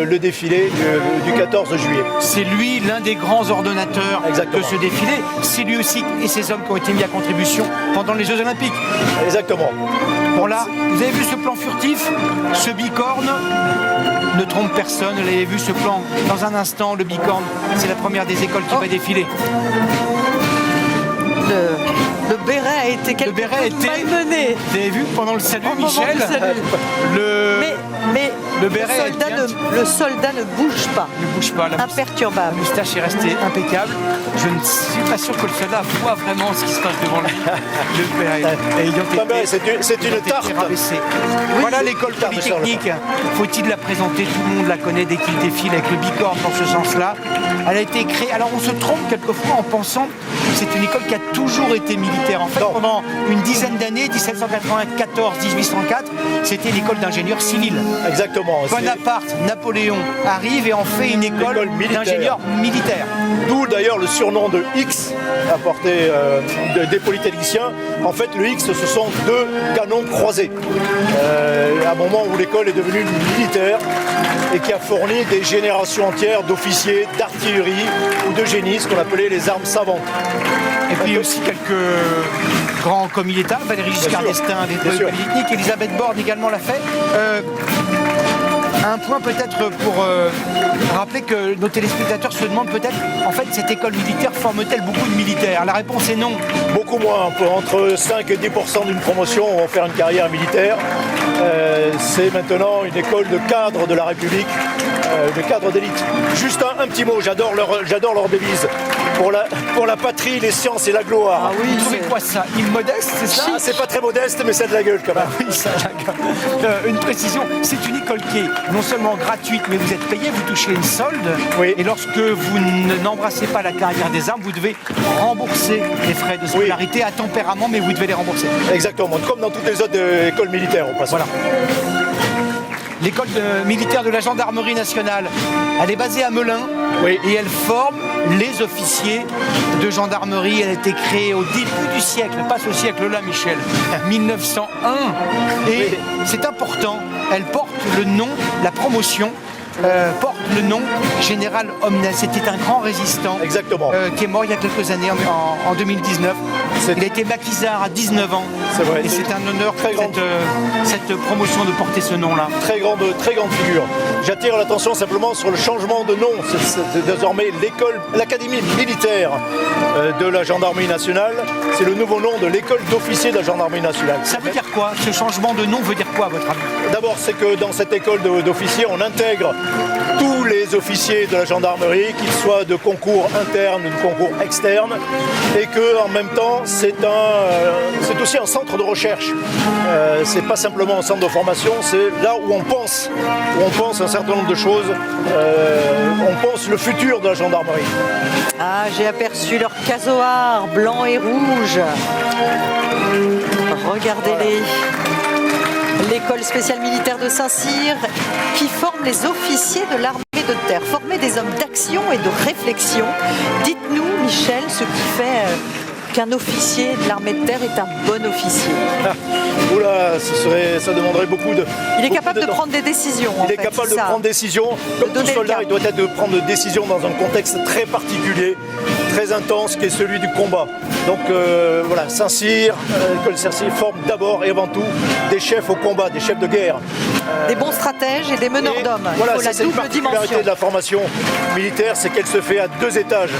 le défilé du 14 juillet. C'est lui l'un des grands ordonnateurs Exactement. de ce défilé. C'est lui aussi et ces hommes qui ont été mis à contribution pendant les Jeux Olympiques. Exactement. Bon là, vous avez vu ce plan furtif, ce bicorne ne trompe personne. Vous avez vu ce plan dans un instant, le bicorne, c'est la première des écoles qui va défiler. Le béret a été quelque peu malmené. Vous avez vu pendant le salut, Au moment Michel, du salut. Mais le béret le soldat ne bouge pas. ne bouge pas. La Imperturbable. moustache est restée impeccable. Je ne suis pas sûr que le soldat voit vraiment ce qui se passe devant lui. Le béret. Et C'est une tarte. Voilà l'école polytechnique. Faut-il la présenter? Tout le monde la connaît dès qu'il défile avec le bicorne dans ce sens-là. Elle a été créée. Alors on se trompe quelquefois en pensant que c'est une école qui a toujours été militaire. En fait, pendant une dizaine d'années, 1794-1804, c'était l'école d'ingénieurs civils. Exactement. Bonaparte, Napoléon arrivent et en fait une école d'ingénieurs militaires. D'où d'ailleurs le surnom de X apporté des polytechniciens. En fait, le X, ce sont deux canons croisés. À un moment où l'école est devenue militaire et qui a fourni des générations entières d'officiers, d'artillerie ou de génie, ce qu'on appelait les armes savantes. Et puis aussi quelques grands commis d'État, Valéry Giscard d'Estaing, des polytechniques, Elisabeth Borne également l'a fait. Un point peut-être pour rappeler que nos téléspectateurs se demandent peut-être, en fait, cette école militaire forme-t-elle beaucoup de militaires? La réponse est non. Beaucoup moins, entre 5 et 10% d'une promotion vont faire une carrière militaire. C'est maintenant une école de cadres de la République, de cadres d'élite. Juste un petit mot, j'adore leur devise. Pour la patrie, les sciences et la gloire. Ah oui, vous trouvez quoi ça? Immodeste, c'est ça? C'est pas très modeste, mais ça a de la gueule quand même. Oui, ça a de la gueule. Une précision, c'est une école qui est non seulement gratuite, mais vous êtes payé, vous touchez une solde. Oui. Et lorsque vous n'embrassez pas la carrière des armes, vous devez rembourser les frais de scolarité à tempérament, mais vous devez les rembourser. Exactement, comme dans toutes les autres écoles militaires au passage. Voilà. L'école militaire de la gendarmerie nationale, elle est basée à Melun et elle forme les officiers de gendarmerie. Elle a été créée au début du siècle, pas ce siècle-là, Michel, 1901. Et c'est important, elle porte le nom, la promotion porte le nom Général Omnel. C'était un grand résistant. Exactement. Qui est mort il y a quelques années, en 2019. Il a été maquisard à 19 ans. C'est vrai. Et c'est un honneur pour cette promotion de porter ce nom-là. Très grande figure. J'attire l'attention simplement sur le changement de nom. C'est désormais l'Académie militaire de la gendarmerie nationale. C'est le nouveau nom de l'école d'officiers de la gendarmerie nationale. Ça veut dire quoi? Ce changement de nom veut dire quoi, à votre avis? D'abord, c'est que dans cette école d'officiers, on intègre tous les officiers de la gendarmerie, qu'ils soient de concours interne ou de concours externe, et que en même temps, c'est aussi un centre de recherche. C'est pas simplement un centre de formation, c'est là où on pense un certain nombre de choses. On pense le futur de la gendarmerie. Ah, j'ai aperçu leur casoar blanc et rouge. Regardez-les. L'école spéciale militaire de Saint-Cyr qui forme les officiers de l'armée de terre, former des hommes d'action et de réflexion. Dites-nous, Michel, ce qui fait qu'un officier de l'armée de terre est un bon officier. Oula, ça demanderait beaucoup de... Il est capable de prendre des décisions. Il est capable de prendre des décisions. Comme tout soldat, il doit être de prendre des décisions dans un contexte très particulier, très intense, qui est celui du combat. Donc voilà, Saint-Cyr, l'école Saint-Cyr forme d'abord et avant tout des chefs au combat, des chefs de guerre. Des bons stratèges et des meneurs d'hommes. Voilà, il faut la c'est une double particularité dimension. de la formation militaire, c'est qu'elle se fait à 2 étages.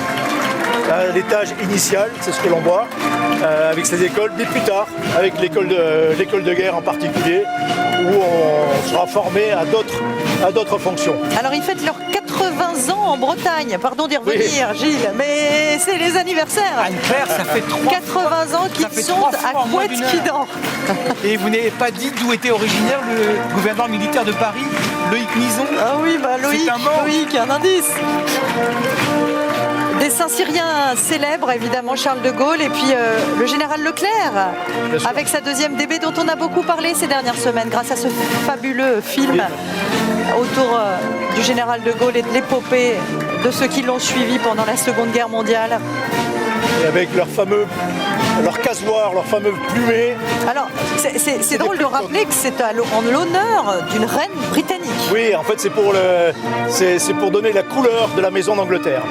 à l'étage initial, c'est ce que l'on voit, avec ces écoles, puis plus tard, avec l'école de guerre en particulier, où on sera formé à d'autres fonctions. Alors ils fêtent leurs 80 ans en Bretagne, pardon d'y revenir Gilles, mais c'est les anniversaires. Anne-Claire, ça fait 80 ans qu'ils sont à Couët-Quidan. Et vous n'avez pas dit d'où était originaire le gouverneur militaire de Paris, Loïc Mison? Ah oui, bah Loïc, un indice. Des Saint-Cyriens célèbres, évidemment, Charles de Gaulle, et puis le général Leclerc, avec sa deuxième DB dont on a beaucoup parlé ces dernières semaines, grâce à ce fabuleux film autour du général de Gaulle et de l'épopée de ceux qui l'ont suivi pendant la Seconde Guerre mondiale. Et avec leur casoir, leur fameux plumet. Alors, c'est drôle de rappeler que c'est en l'honneur d'une reine britannique. Oui, en fait, c'est pour donner la couleur de la maison d'Angleterre.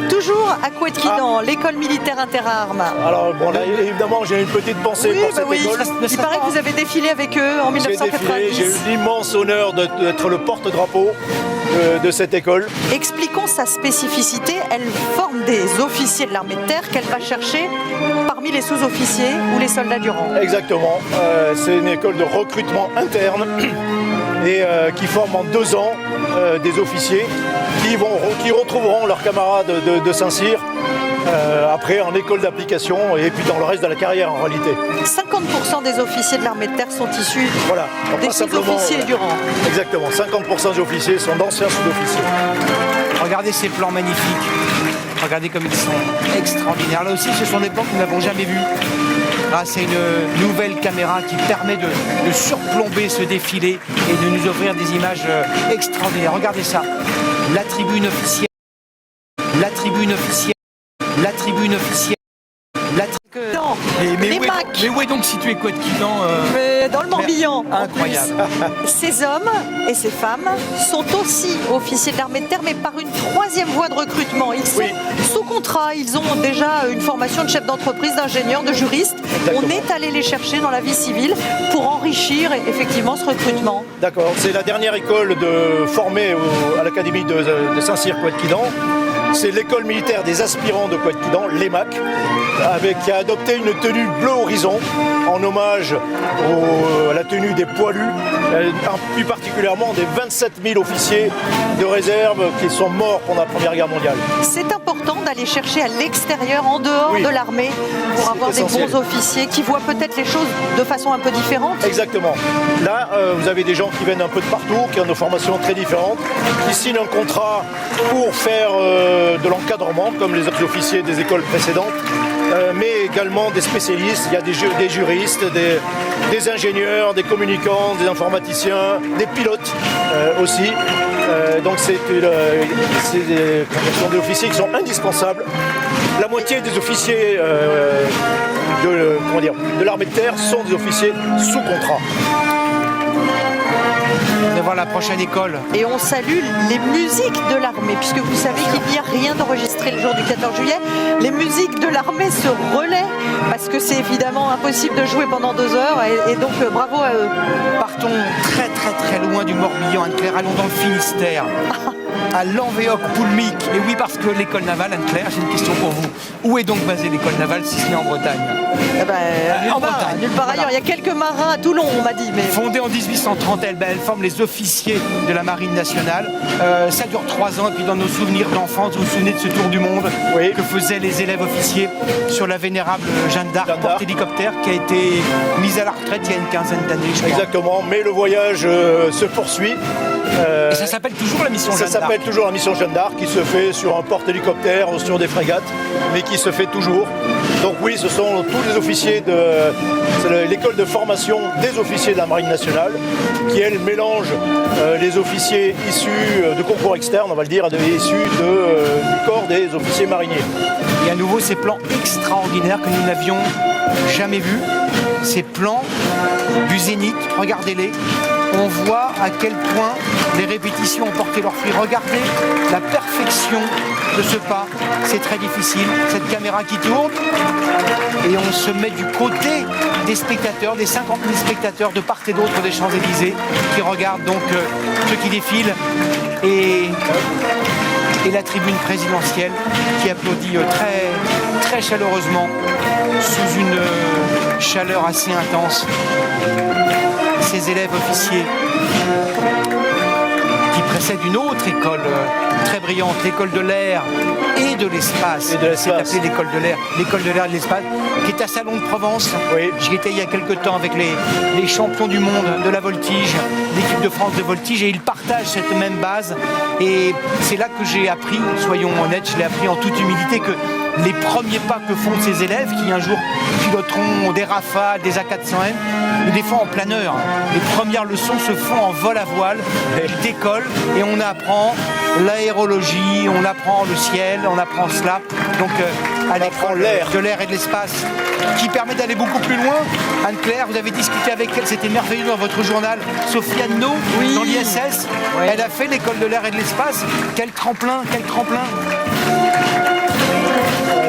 Toujours à Couët-Quidan, l'école militaire interarmes. Alors, bon, là, évidemment, j'ai une petite pensée pour cette école. Il paraît que vous avez défilé avec eux en 1990. J'ai eu l'immense honneur d'être le porte-drapeau de cette école. Expliquons sa spécificité. Elle forme des officiers de l'armée de terre qu'elle va chercher parmi les sous-officiers ou les soldats du rang. Exactement. C'est une école de recrutement interne et qui forme en 2 ans des officiers qui retrouveront leurs camarades de Saint-Cyr après en école d'application et puis dans le reste de la carrière en réalité. 50% des officiers de l'armée de terre sont issus des sous-officiers du rang. Exactement, 50% des officiers sont d'anciens sous-officiers. Regardez ces plans magnifiques. Regardez comme ils sont extraordinaires. Là aussi, ce sont des plans que nous n'avons jamais vus. Grâce à une nouvelle caméra qui permet de surplomber ce défilé et de nous offrir des images extraordinaires. Regardez ça. La tribune officielle. La tribune officielle. La tribune officielle. Mais où est donc situé Couët-Quidan Dans le Morbihan. Incroyable. Ces hommes et ces femmes sont aussi officiers de l'armée de terre, mais par une 3e voie de recrutement. Ils sont sous contrat, ils ont déjà une formation de chef d'entreprise, d'ingénieur, de juriste. On est allé les chercher dans la vie civile pour enrichir effectivement ce recrutement. D'accord, c'est la dernière école formée à l'académie de Saint-Cyr-Couët-Quidan. C'est l'école militaire des aspirants de Couët-Quidan, l'EMAC, qui a adopté une tenue bleu horizon en hommage à la tenue des poilus, plus particulièrement des 27 000 officiers de réserve qui sont morts pendant la Première Guerre mondiale. C'est important d'aller chercher à l'extérieur, en dehors de l'armée, pour avoir des bons officiers qui voient peut-être les choses de façon un peu différente. Exactement. Là, vous avez des gens qui viennent un peu de partout, qui ont des formations très différentes, qui signent un contrat pour faire de l'encadrement, comme les autres officiers des écoles précédentes, mais également des spécialistes. Il y a des juristes, des ingénieurs, des communicants, des informaticiens, des pilotes aussi. Donc ce sont des officiers qui sont indispensables. La moitié des officiers de l'armée de terre sont des officiers sous contrat. Devant la prochaine école. Et on salue les musiques de l'armée, puisque vous savez qu'il n'y a rien d'enregistré le jour du 14 juillet. Les musiques de l'armée se relaient, parce que c'est évidemment impossible de jouer pendant 2 heures, et donc bravo à eux. Partons très très très loin du Morbihan, Anne-Claire, allons dans le Finistère. À Lanvéoc-Poulmic. Et oui, parce que l'école navale, Anne-Claire, j'ai une question pour vous. Où est donc basée l'école navale si ce n'est en Bretagne? Nulle part ailleurs. Il y a quelques marins à Toulon, on m'a dit. Mais... Fondée en 1830, elle forme les officiers de la Marine nationale. Ça dure 3 ans. Et puis dans nos souvenirs d'enfance, vous vous souvenez de ce tour du monde que faisaient les élèves officiers sur la vénérable Jeanne d'Arc, porte-hélicoptère, qui a été mise à la retraite il y a une quinzaine d'années, je crois. Exactement, mais le voyage se poursuit. Et ça s'appelle toujours la mission Jeanne d'Arc. Ça s'appelle toujours la mission Jeanne d'Arc, qui se fait sur un porte-hélicoptère ou sur des frégates, mais qui se fait toujours. Donc oui, ce sont tous les officiers c'est l'école de formation des officiers de la Marine nationale, qui elle mélange les officiers issus de concours externes, on va le dire, issus du corps des officiers mariniers. Et à nouveau ces plans extraordinaires que nous n'avions jamais vus, ces plans du zénith, regardez-les. On voit à quel point les répétitions ont porté leurs fruits. Regardez la perfection de ce pas. C'est très difficile. Cette caméra qui tourne et on se met du côté des spectateurs, des 50 000 spectateurs de part et d'autre des Champs-Élysées qui regardent donc ceux qui défilent. Et et la tribune présidentielle qui applaudit très, très chaleureusement sous une chaleur assez intense ces élèves officiers qui précède une autre école très brillante, l'école de l'air et de l'espace. C'est appelé l'école de l'air et de l'espace, qui est à Salon de Provence. Oui. J'y étais il y a quelques temps avec les champions du monde de la voltige, l'équipe de France de voltige, et ils partagent cette même base. Et c'est là que j'ai appris, soyons honnêtes, je l'ai appris en toute humilité, que les premiers pas que font ces élèves qui un jour piloteront des Rafales, des A400M, des fois en planeur. Les premières leçons se font en vol à voile. Ils décollent et on apprend l'aérologie, on apprend le ciel, on apprend cela. Donc à l'école de l'air et de l'espace, qui permet d'aller beaucoup plus loin. Anne-Claire, vous avez discuté avec elle, c'était merveilleux dans votre journal. Sophie Anneau, dans l'ISS, elle a fait l'école de l'air et de l'espace. Quel tremplin, quel tremplin!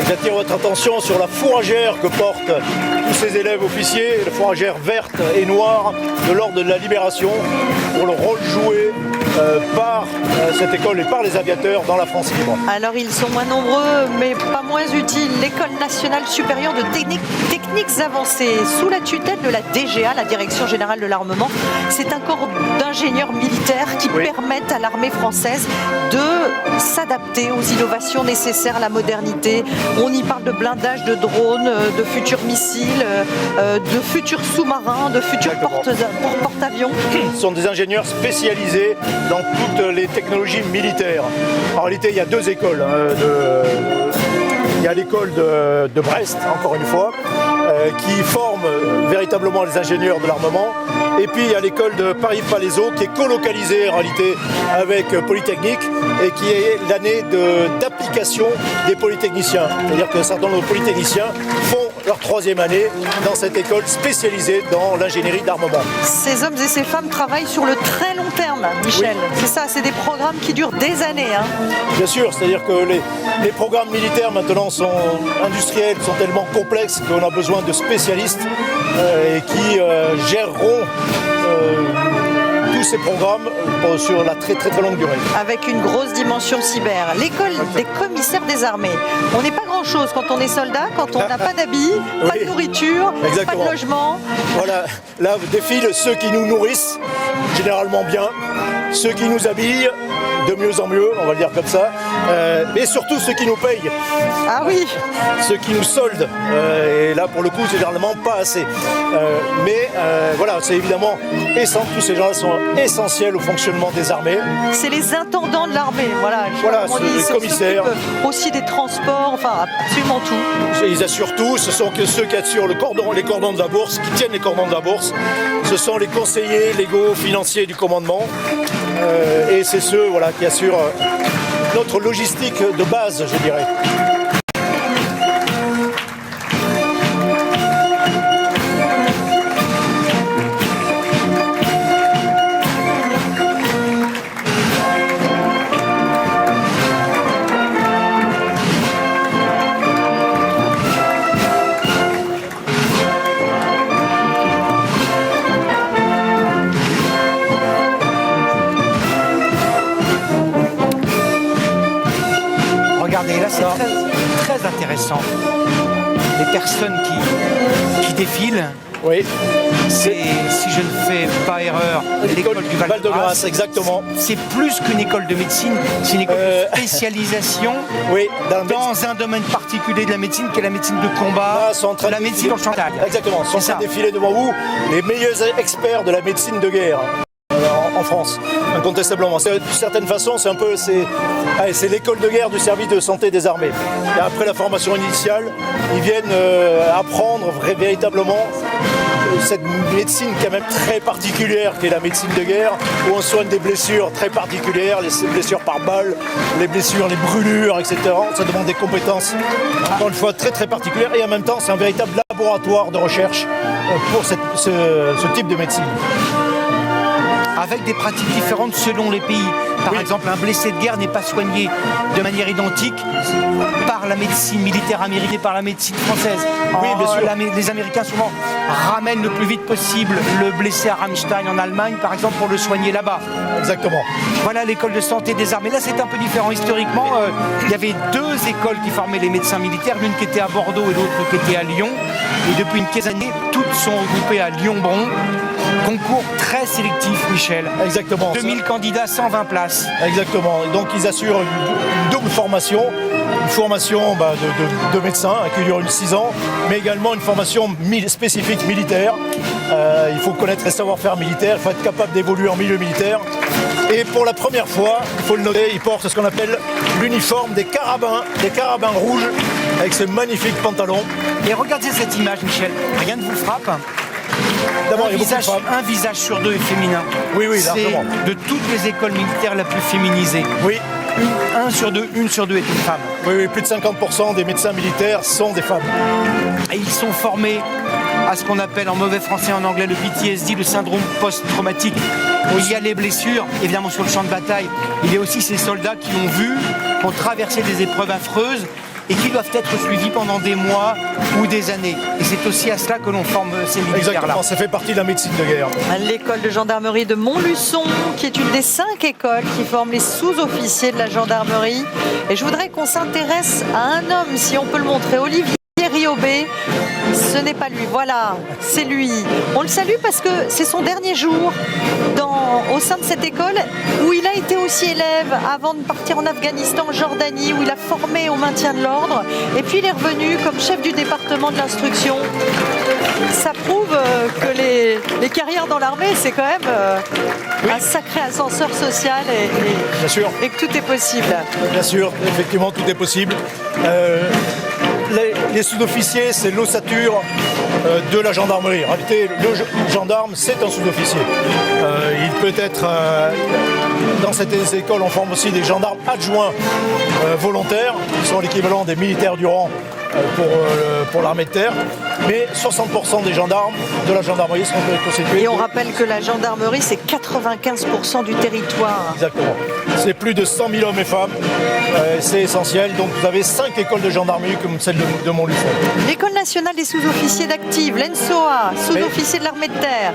J'attire votre attention sur la fourragère que portent tous ces élèves officiers, la fourragère verte et noire de l'Ordre de la Libération, pour le rôle joué par cette école et par les aviateurs dans la France libre. Alors ils sont moins nombreux mais pas moins utiles. L'École nationale supérieure de techniques avancées, sous la tutelle de la DGA, la Direction générale de l'armement. C'est un corps d'ingénieurs militaires qui permettent à l'armée française de s'adapter aux innovations nécessaires à la modernité. On y parle de blindage, de drones, de futurs missiles, de futurs sous-marins, de futurs porte-avions. Ce sont des ingénieurs spécialisés dans toutes les technologies militaires. En réalité, il y a deux écoles. Il y a l'école de Brest, encore une fois, qui forme véritablement les ingénieurs de l'armement. Et puis il y a l'école de Paris-Palaiseau qui est colocalisée en réalité avec Polytechnique et qui est l'année d'application des polytechniciens. C'est-à-dire que certains de nos polytechniciens font leur troisième année dans cette école spécialisée dans l'ingénierie d'armement. Ces hommes et ces femmes travaillent sur le très long terme, Michel. Oui. C'est ça, c'est des programmes qui durent des années. Bien sûr, c'est-à-dire que les programmes militaires maintenant sont industriels, sont tellement complexes qu'on a besoin de spécialistes et qui géreront tous ces programmes sur la très longue durée. Avec une grosse dimension cyber. L'école des commissaires des armées. On n'est pas grand-chose quand on est soldat, quand on n'a pas d'habits, pas de nourriture, pas de logement. Voilà, là défilent ceux qui nous nourrissent, généralement bien, ceux qui nous habillent, de mieux en mieux, on va le dire comme ça, mais surtout ceux qui nous payent. Ah oui. Ceux qui nous soldent, et là pour le coup c'est généralement pas assez. Mais voilà, c'est évidemment tous ces gens-là sont essentiels au fonctionnement des armées. C'est les intendants de l'armée, voilà les commissaires. Aussi des transports, enfin absolument tout. Ils assurent tout, ce sont que ceux qui assurent les cordons de la bourse, qui tiennent les cordons de la bourse. Ce sont les conseillers légaux, financiers du commandement. Et c'est ceux qui assurent notre logistique de base, je dirais. Regardez, là c'est très intéressant. Les personnes qui défilent. Oui. C'est, si je ne fais pas erreur, l'école du Val-de-Grâce. Exactement. C'est plus qu'une école de médecine, c'est une école de spécialisation dans un domaine particulier de la médecine, qui est la médecine de combat, la médecine en chantage. Exactement, sont en train de défiler devant vous les meilleurs experts de la médecine de guerre en France, incontestablement. De certaine façon, c'est l'école de guerre du service de santé des armées. Et après la formation initiale, ils viennent apprendre véritablement cette médecine quand même très particulière qui est la médecine de guerre, où on soigne des blessures très particulières, les blessures par balle, les blessures, les brûlures, etc. Ça demande des compétences, encore une fois, très particulières, et en même temps, c'est un véritable laboratoire de recherche pour ce type de médecine. Avec des pratiques différentes selon les pays. Par exemple, un blessé de guerre n'est pas soigné de manière identique par la médecine militaire américaine et par la médecine française. Oui, bien sûr. Les Américains souvent ramènent le plus vite possible le blessé à Ramstein en Allemagne, par exemple, pour le soigner là-bas. Exactement. Voilà l'école de santé des armées. Là, c'est un peu différent. Historiquement, il y avait deux écoles qui formaient les médecins militaires, l'une qui était à Bordeaux et l'autre qui était à Lyon. Et depuis une quinzaine d'années, toutes sont regroupées à Lyon-Bron. Concours très sélectif, Michel. Exactement. 2000 candidats, 120 places. Exactement. Et donc ils assurent une double formation. Une formation de médecin qui dure 6 ans, mais également une formation spécifique militaire. Il faut connaître les savoir-faire militaires, il faut être capable d'évoluer en milieu militaire. Et pour la première fois, il faut le noter, ils portent ce qu'on appelle l'uniforme des carabins rouges, avec ces magnifiques pantalons. Et regardez cette image, Michel. Rien ne vous frappe? D'abord, il y a beaucoup de femmes. Un visage sur deux est féminin. Oui, largement. C'est de toutes les écoles militaires la plus féminisée. Oui. Une sur deux est une femme. Oui, plus de 50% des médecins militaires sont des femmes. Et ils sont formés à ce qu'on appelle en mauvais français, en anglais, le PTSD, le syndrome post-traumatique. Il y a les blessures, évidemment sur le champ de bataille. Il y a aussi ces soldats qui ont traversé des épreuves affreuses et qui doivent être suivis pendant des mois ou des années. Et c'est aussi à cela que l'on forme ces militaires-là. Exactement, ça fait partie de la médecine de guerre. L'école de gendarmerie de Montluçon, qui est une des 5 écoles qui forment les sous-officiers de la gendarmerie. Et je voudrais qu'on s'intéresse à un homme, si on peut le montrer, Olivier Riobé. Ce n'est pas lui, voilà, c'est lui. On le salue parce que c'est son dernier jour au sein de cette école où il a été aussi élève avant de partir en Afghanistan, en Jordanie, où il a formé au maintien de l'ordre. Et puis il est revenu comme chef du département de l'instruction. Ça prouve que les carrières dans l'armée, c'est quand même un sacré ascenseur social Bien sûr. Et que tout est possible. Bien sûr, effectivement, tout est possible. Les sous-officiers, c'est l'ossature de la gendarmerie. En réalité, le gendarme, c'est un sous-officier. Il peut être... dans cette école, on forme aussi des gendarmes adjoints volontaires, qui sont l'équivalent des militaires du rang pour l'armée de terre. Mais 60% des gendarmes de la gendarmerie sont constitués. Et on rappelle que la gendarmerie, c'est 95% du territoire. Exactement. C'est plus de 100 000 hommes et femmes. C'est essentiel. Donc vous avez 5 écoles de gendarmerie comme celle de Montluçon. L'École nationale des sous-officiers d'active, l'ENSOA, sous-officier de l'armée de terre.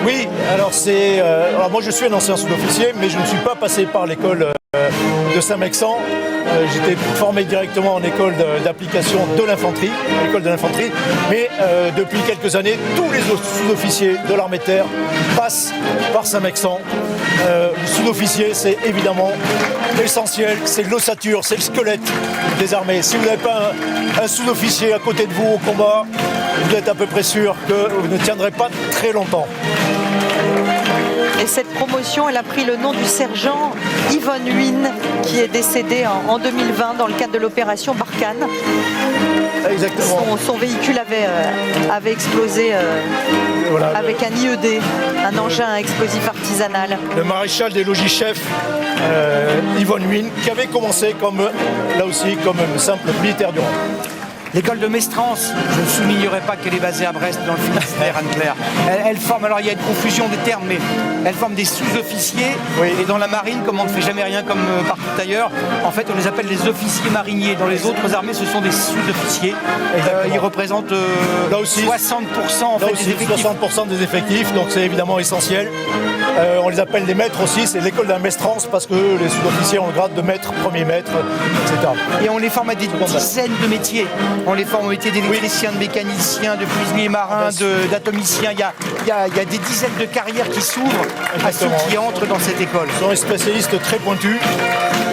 Oui, alors alors moi je suis un ancien sous-officier, mais je ne suis pas passé par l'école de Saint-Mexan. J'étais formé directement en école d'application de l'infanterie, l'école de l'infanterie, mais depuis quelques années, tous les autres sous-officiers de l'armée de terre passent par Saint-Mexan. Le sous-officier, c'est évidemment essentiel, c'est l'ossature, c'est le squelette des armées. Si vous n'avez pas un sous-officier à côté de vous au combat, vous êtes à peu près sûr que vous ne tiendrez pas très longtemps. Et cette promotion, elle a pris le nom du sergent Yvonne Huynh, qui est décédé en 2020 dans le cadre de l'opération Barkhane. Exactement. Son véhicule avait explosé Voilà, avec un IED, un engin explosif artisanal. Le maréchal des logis-chefs, Yvonne Huynh, qui avait commencé là aussi comme simple militaire du rang. L'école de Mestrance, je ne soulignerai pas qu'elle est basée à Brest, dans le Finistère, Anne-Claire. Elle forme, alors il y a une confusion des termes, mais elle forme des sous-officiers. Oui. Et dans la marine, comme on ne fait jamais rien comme partout ailleurs, en fait, on les appelle les officiers mariniers. Dans les autres armées, ce sont des sous-officiers. Ils représentent là aussi, 60% en fait, aussi, des effectifs. 60% des effectifs, donc c'est évidemment essentiel. On les appelle des maîtres aussi, c'est l'école d'un Mestrance parce que les sous-officiers ont le grade de maître, premier maître, etc. Et on les forme à des dizaines de métiers. On les forme au métier d'électricien, de mécanicien, de cuisinier marin, d'atomicien. Il y a des dizaines de carrières qui s'ouvrent à ceux qui entrent dans cette école. Ce sont des spécialistes très pointus.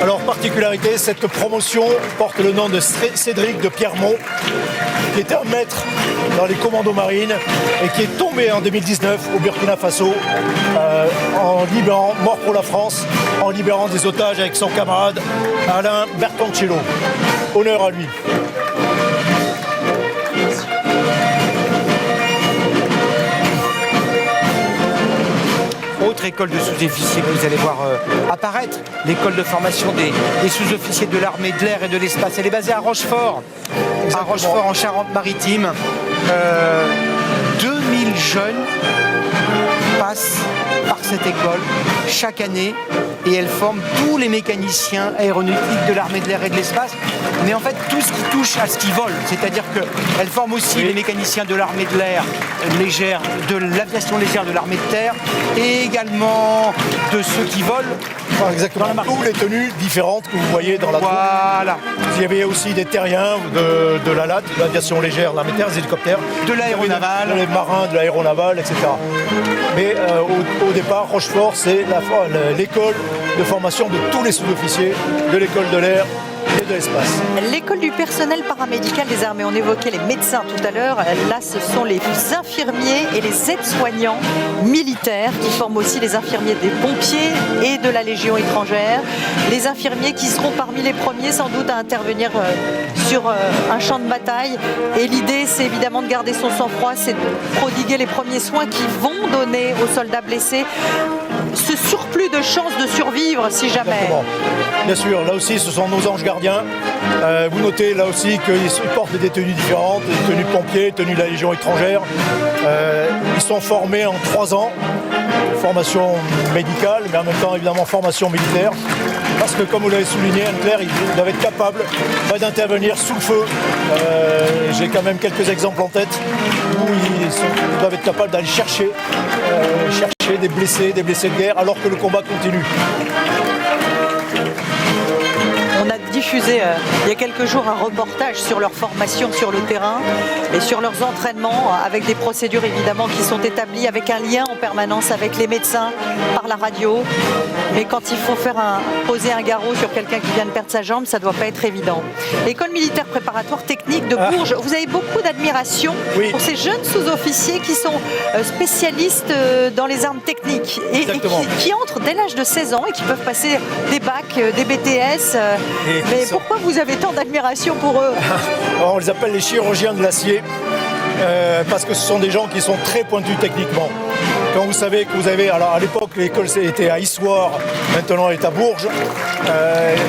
Alors, particularité, cette promotion porte le nom de Cédric de Pierremont, qui était un maître dans les commandos marines et qui est tombé en 2019 au Burkina Faso en libérant, mort pour la France, en libérant des otages avec son camarade Alain Bertoncello. Honneur à lui. Autre école de sous-officiers que vous allez voir apparaître, l'école de formation des sous-officiers de l'armée de l'air et de l'espace. Elle est basée à Rochefort, en Charente-Maritime. 2000 jeunes passent par cette école chaque année et elle forme tous les mécaniciens aéronautiques de l'armée de l'air et de l'espace, mais en fait tout ce qui touche à ce qui vole, c'est-à-dire qu'elle forme aussi les mécaniciens de l'armée de l'air légère, de l'aviation légère de l'armée de terre, et également de ceux qui volent. Exactement. Toutes les tenues différentes que vous voyez dans la troupe. Voilà. Il y avait aussi des terriens de la LAT, de l'aviation légère, de l'armée de terre, des hélicoptères. De l'aéronaval. Les marins, de l'aéronaval, etc. Mais au départ, Rochefort, c'est l'école de formation de tous les sous-officiers de l'école de l'air et de l'espace. L'école du personnel paramédical des armées, on évoquait les médecins tout à l'heure, là ce sont les infirmiers et les aides-soignants militaires qui forment aussi les infirmiers des pompiers et de la Légion étrangère, les infirmiers qui seront parmi les premiers sans doute à intervenir sur un champ de bataille, et l'idée c'est évidemment de garder son sang-froid, c'est de prodiguer les premiers soins qui vont donner aux soldats blessés ce surplus de chances de survivre si jamais. Exactement. Bien sûr, là aussi ce sont nos anges gardiens. Vous notez là aussi qu'ils portent des tenues différentes, des tenues de pompiers, tenues de la Légion étrangère. Ils sont formés en 3 ans, formation médicale, mais en même temps évidemment formation militaire. Parce que comme vous l'avez souligné, Anne-Claire, ils doivent être capables d'intervenir sous le feu. J'ai quand même quelques exemples en tête où ils doivent être capables d'aller chercher des blessés de guerre alors que le combat continue. On a diffusé il y a quelques jours un reportage sur leur formation sur le terrain et sur leurs entraînements avec des procédures évidemment qui sont établies avec un lien en permanence avec les médecins par la radio. Mais quand il faut poser un garrot sur quelqu'un qui vient de perdre sa jambe, ça ne doit pas être évident. L'école militaire préparatoire technique de Bourges, vous avez beaucoup d'admiration pour ces jeunes sous-officiers qui sont spécialistes dans les armes techniques et qui entrent dès l'âge de 16 ans et qui peuvent passer des bacs, des BTS. Mais pourquoi vous avez tant d'admiration pour eux? On les appelle les chirurgiens de l'acier parce que ce sont des gens qui sont très pointus techniquement. Quand vous savez que vous avez, alors à l'époque l'école était à Issoire, maintenant elle est à Bourges.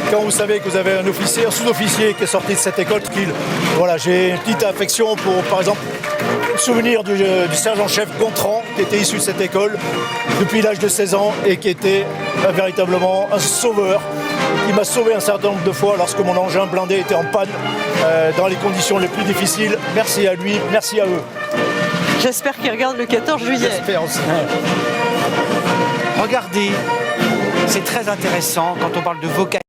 Quand vous savez que vous avez un sous-officier qui est sorti de cette école, voilà, j'ai une petite affection pour, par exemple, le souvenir du sergent-chef Gontran qui était issu de cette école depuis l'âge de 16 ans et qui était véritablement un sauveur, qui m'a sauvé un certain nombre de fois lorsque mon engin blindé était en panne dans les conditions les plus difficiles. Merci à lui, merci à eux. J'espère qu'ils regardent le 14 juillet. J'espère aussi. Regardez, c'est très intéressant quand on parle de vocation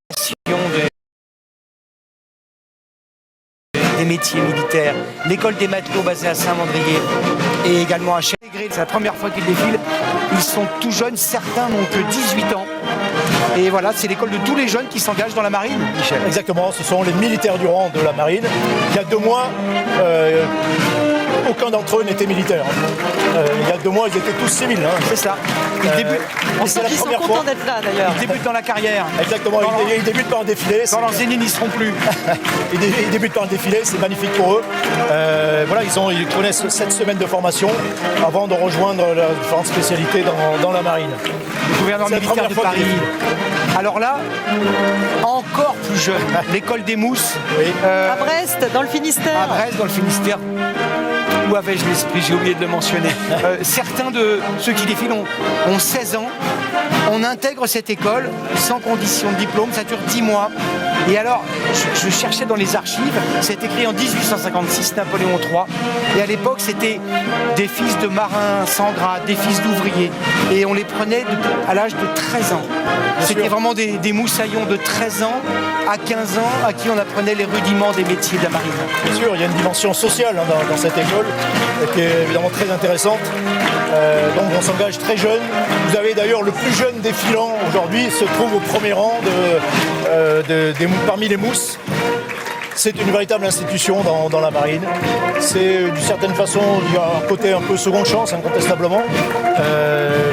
des métiers militaires. L'école des matelots basée à Saint-Mandrier et également à Châteauguay, c'est la première fois qu'ils défilent. Ils sont tout jeunes, certains n'ont que 18 ans. Et voilà, c'est l'école de tous les jeunes qui s'engagent dans la marine, Michel. Exactement, ce sont les militaires du rang de la marine. Il y a 2 mois, aucun d'entre eux n'était militaire. Il y a 2 mois, ils étaient tous civils. C'est ça. On sent qu'ils sont contents d'être là d'ailleurs. Ils débutent dans la carrière. Exactement, ils débutent par un défilé. Dans leurs ennemis, ils n'y seront plus. Ils débutent par un défilé, c'est magnifique pour eux. Voilà, ils connaissent 7 semaines de formation avant de rejoindre les différentes spécialités dans la marine. Le gouverneur militaire de Paris. Alors là, encore plus jeune, l'école des Mousses. Oui. À Brest, dans le Finistère. À Brest, dans le Finistère. Où avais-je l'esprit? J'ai oublié de le mentionner. Certains de ceux qui défilent ont 16 ans. On intègre cette école sans condition de diplôme, ça dure 10 mois. Et alors, je cherchais dans les archives, c'est écrit en 1856, Napoléon III. Et à l'époque, c'était des fils de marins sans grade, des fils d'ouvriers. Et on les prenait à l'âge de 13 ans. C'était vraiment des moussaillons de 13 ans à 15 ans à qui on apprenait les rudiments des métiers de la marine. Bien sûr, il y a une dimension sociale dans cette école qui est évidemment très intéressante. Donc on s'engage très jeune. Vous avez d'ailleurs le plus jeune défilant aujourd'hui se trouve au premier rang parmi les mousses. C'est une véritable institution dans la marine. C'est d'une certaine façon, il y a un côté un peu seconde chance, incontestablement.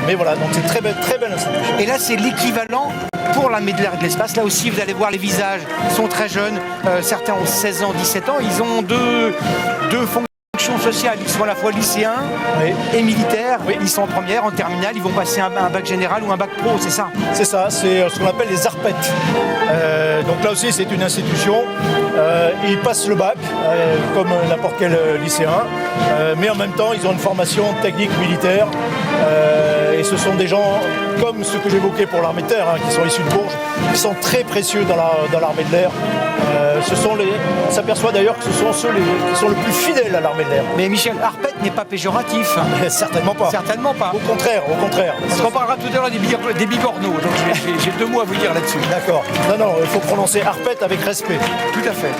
Mais voilà, donc c'est très belle institution. Et là, c'est l'équivalent pour l'armée de l'air et de l'espace. Là aussi, vous allez voir les visages sont très jeunes. Certains ont 16 ans, 17 ans. Ils ont deux fonctions sociales. Ils sont à la fois lycéens et militaires. Oui. Ils sont en première, en terminale. Ils vont passer un bac général ou un bac pro, c'est ça? C'est ça, c'est ce qu'on appelle les ARPET. Donc là aussi, c'est une institution. Ils passent le bac, comme n'importe quel lycéen. mais en même temps, ils ont une formation technique militaire. Et ce sont des gens comme ceux que j'évoquais pour l'armée de terre, hein, qui sont issus de Bourges, qui sont très précieux dans l'armée de l'air. On s'aperçoit d'ailleurs que ce sont ceux qui sont le plus fidèles à l'armée de l'air. Mais Michel, Harpette n'est pas péjoratif. Certainement pas. Certainement pas. Au contraire, au contraire. Parce qu'on parlera tout à l'heure des bigorneaux, donc j'ai 2 mots à vous dire là-dessus. D'accord. Non, il faut prononcer Harpette avec respect. Tout à fait.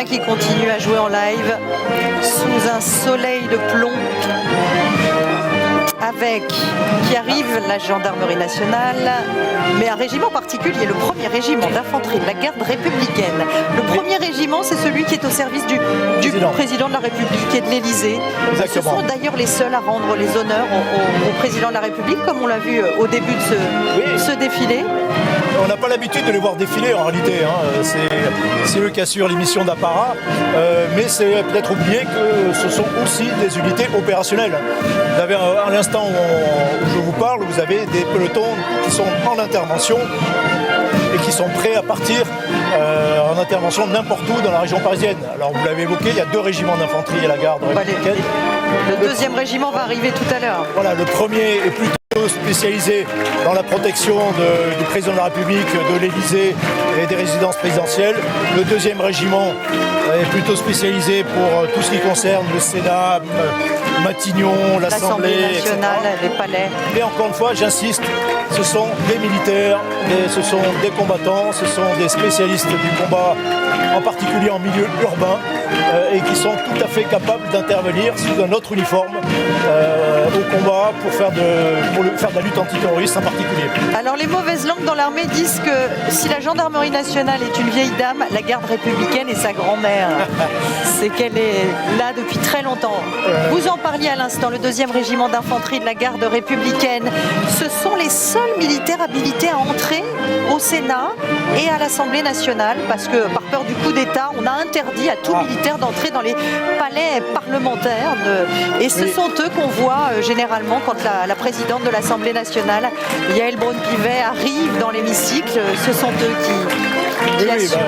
Qui continue à jouer en live sous un soleil de plomb avec qui arrive la gendarmerie nationale, mais un régiment particulier, le premier régiment d'infanterie de la garde républicaine. Le premier régiment, c'est celui qui est au service du président de la République et de l'Élysée. Ce sont d'ailleurs les seuls à rendre les honneurs au président de la République, comme on l'a vu au début de ce défilé. On n'a pas l'habitude de les voir défiler en réalité, hein. C'est eux qui assurent les missions d'apparat, mais c'est peut-être oublié que ce sont aussi des unités opérationnelles. Vous avez à l'instant où je vous parle, vous avez des pelotons qui sont en intervention et qui sont prêts à partir en intervention n'importe où dans la région parisienne. Alors vous l'avez évoqué, il y a 2 régiments d'infanterie à la garde républicaine. Le 2e régiment va arriver tout à l'heure. Voilà, le premier est plutôt spécialisé dans la protection du président de la République, de l'Élysée et des résidences présidentielles. Le 2e régiment est plutôt spécialisé pour tout ce qui concerne le Sénat, Matignon, l'Assemblée nationale, les palais. Et encore une fois, j'insiste, ce sont des militaires, ce sont des combattants, ce sont des spécialistes du combat, en particulier en milieu urbain, et qui sont tout à fait capables d'intervenir sous un autre uniforme au combat pour faire de la lutte antiterroriste en particulier. Alors les mauvaises langues dans l'armée disent que si la gendarmerie nationale est une vieille dame, la garde républicaine est sa grand-mère. C'est qu'elle est là depuis très longtemps. Vous en parliez à l'instant, le 2e régiment d'infanterie de la garde républicaine. Ce sont les seuls militaires habilités à entrer au Sénat et à l'Assemblée nationale, parce que par peur du coup d'État, on a interdit à tout militaire d'entrer dans les palais parlementaires. Et ce sont eux qu'on voit généralement quand la présidente de l'Assemblée nationale, Yaël Braun-Pivet, arrive dans l'hémicycle. Ce sont eux qui assurent.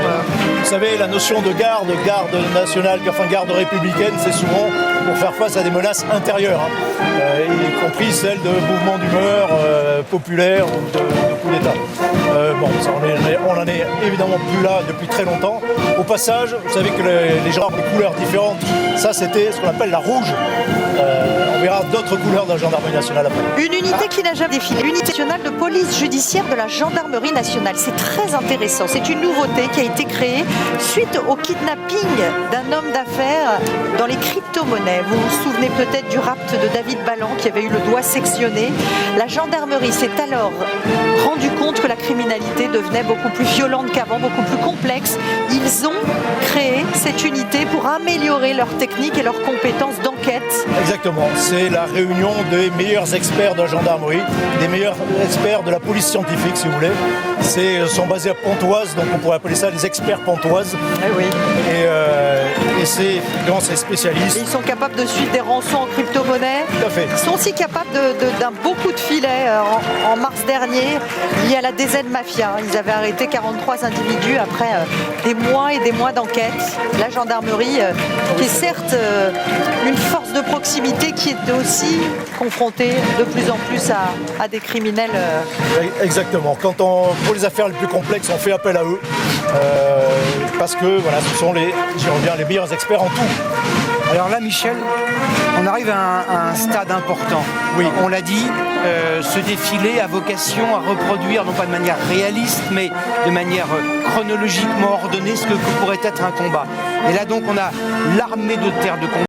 Vous savez, la notion de garde nationale, enfin garde républicaine, c'est souvent pour faire face à des menaces intérieures, y compris celles de mouvements d'humeur populaires ou de coup d'État. On n'en est évidemment plus là depuis très longtemps. Au passage, vous savez que les genres de couleurs différentes, ça c'était ce qu'on appelle la rouge. On verra d'autres couleurs de la gendarmerie nationale après. Une unité qui n'a jamais défilé, l'unité nationale de police judiciaire de la gendarmerie nationale. C'est très intéressant. C'est une nouveauté qui a été créée suite au kidnapping d'un homme d'affaires dans les crypto-monnaies. Vous vous souvenez peut-être du rapt de David Ballan qui avait eu le doigt sectionné. La gendarmerie s'est alors rendu compte que la criminalité devenait beaucoup plus violente qu'avant, beaucoup plus complexe. Ils ont créé cette unité pour améliorer leurs techniques et leurs compétences d'enquête. Exactement, c'est la réunion des meilleurs experts de la gendarmerie, des meilleurs experts de la police scientifique si vous voulez. Ils sont basés à Pontoise, donc on pourrait appeler ça les experts pontoises. Oui. Et c'est effectivement ces spécialistes. Et ils sont capables de suivre des rançons en crypto-monnaie. Tout à fait. Ils sont aussi capables d'un beau coup de filet en mars dernier lié à la DZ Mafia. Ils avaient arrêté 43 individus après des mois et des mois d'enquête. La gendarmerie, qui est certes une force de proximité, qui est aussi confrontée de plus en plus à des criminels. Exactement. Pour les affaires les plus complexes, on fait appel à eux. Parce que voilà, ce sont les meilleurs experts en tout. Alors là, Michel, on arrive à un stade important. Oui. On l'a dit, ce défilé a vocation à reproduire, non pas de manière réaliste, mais de manière chronologiquement ordonnée, ce que pourrait être un combat. Et là donc, on a l'armée de terre de combat.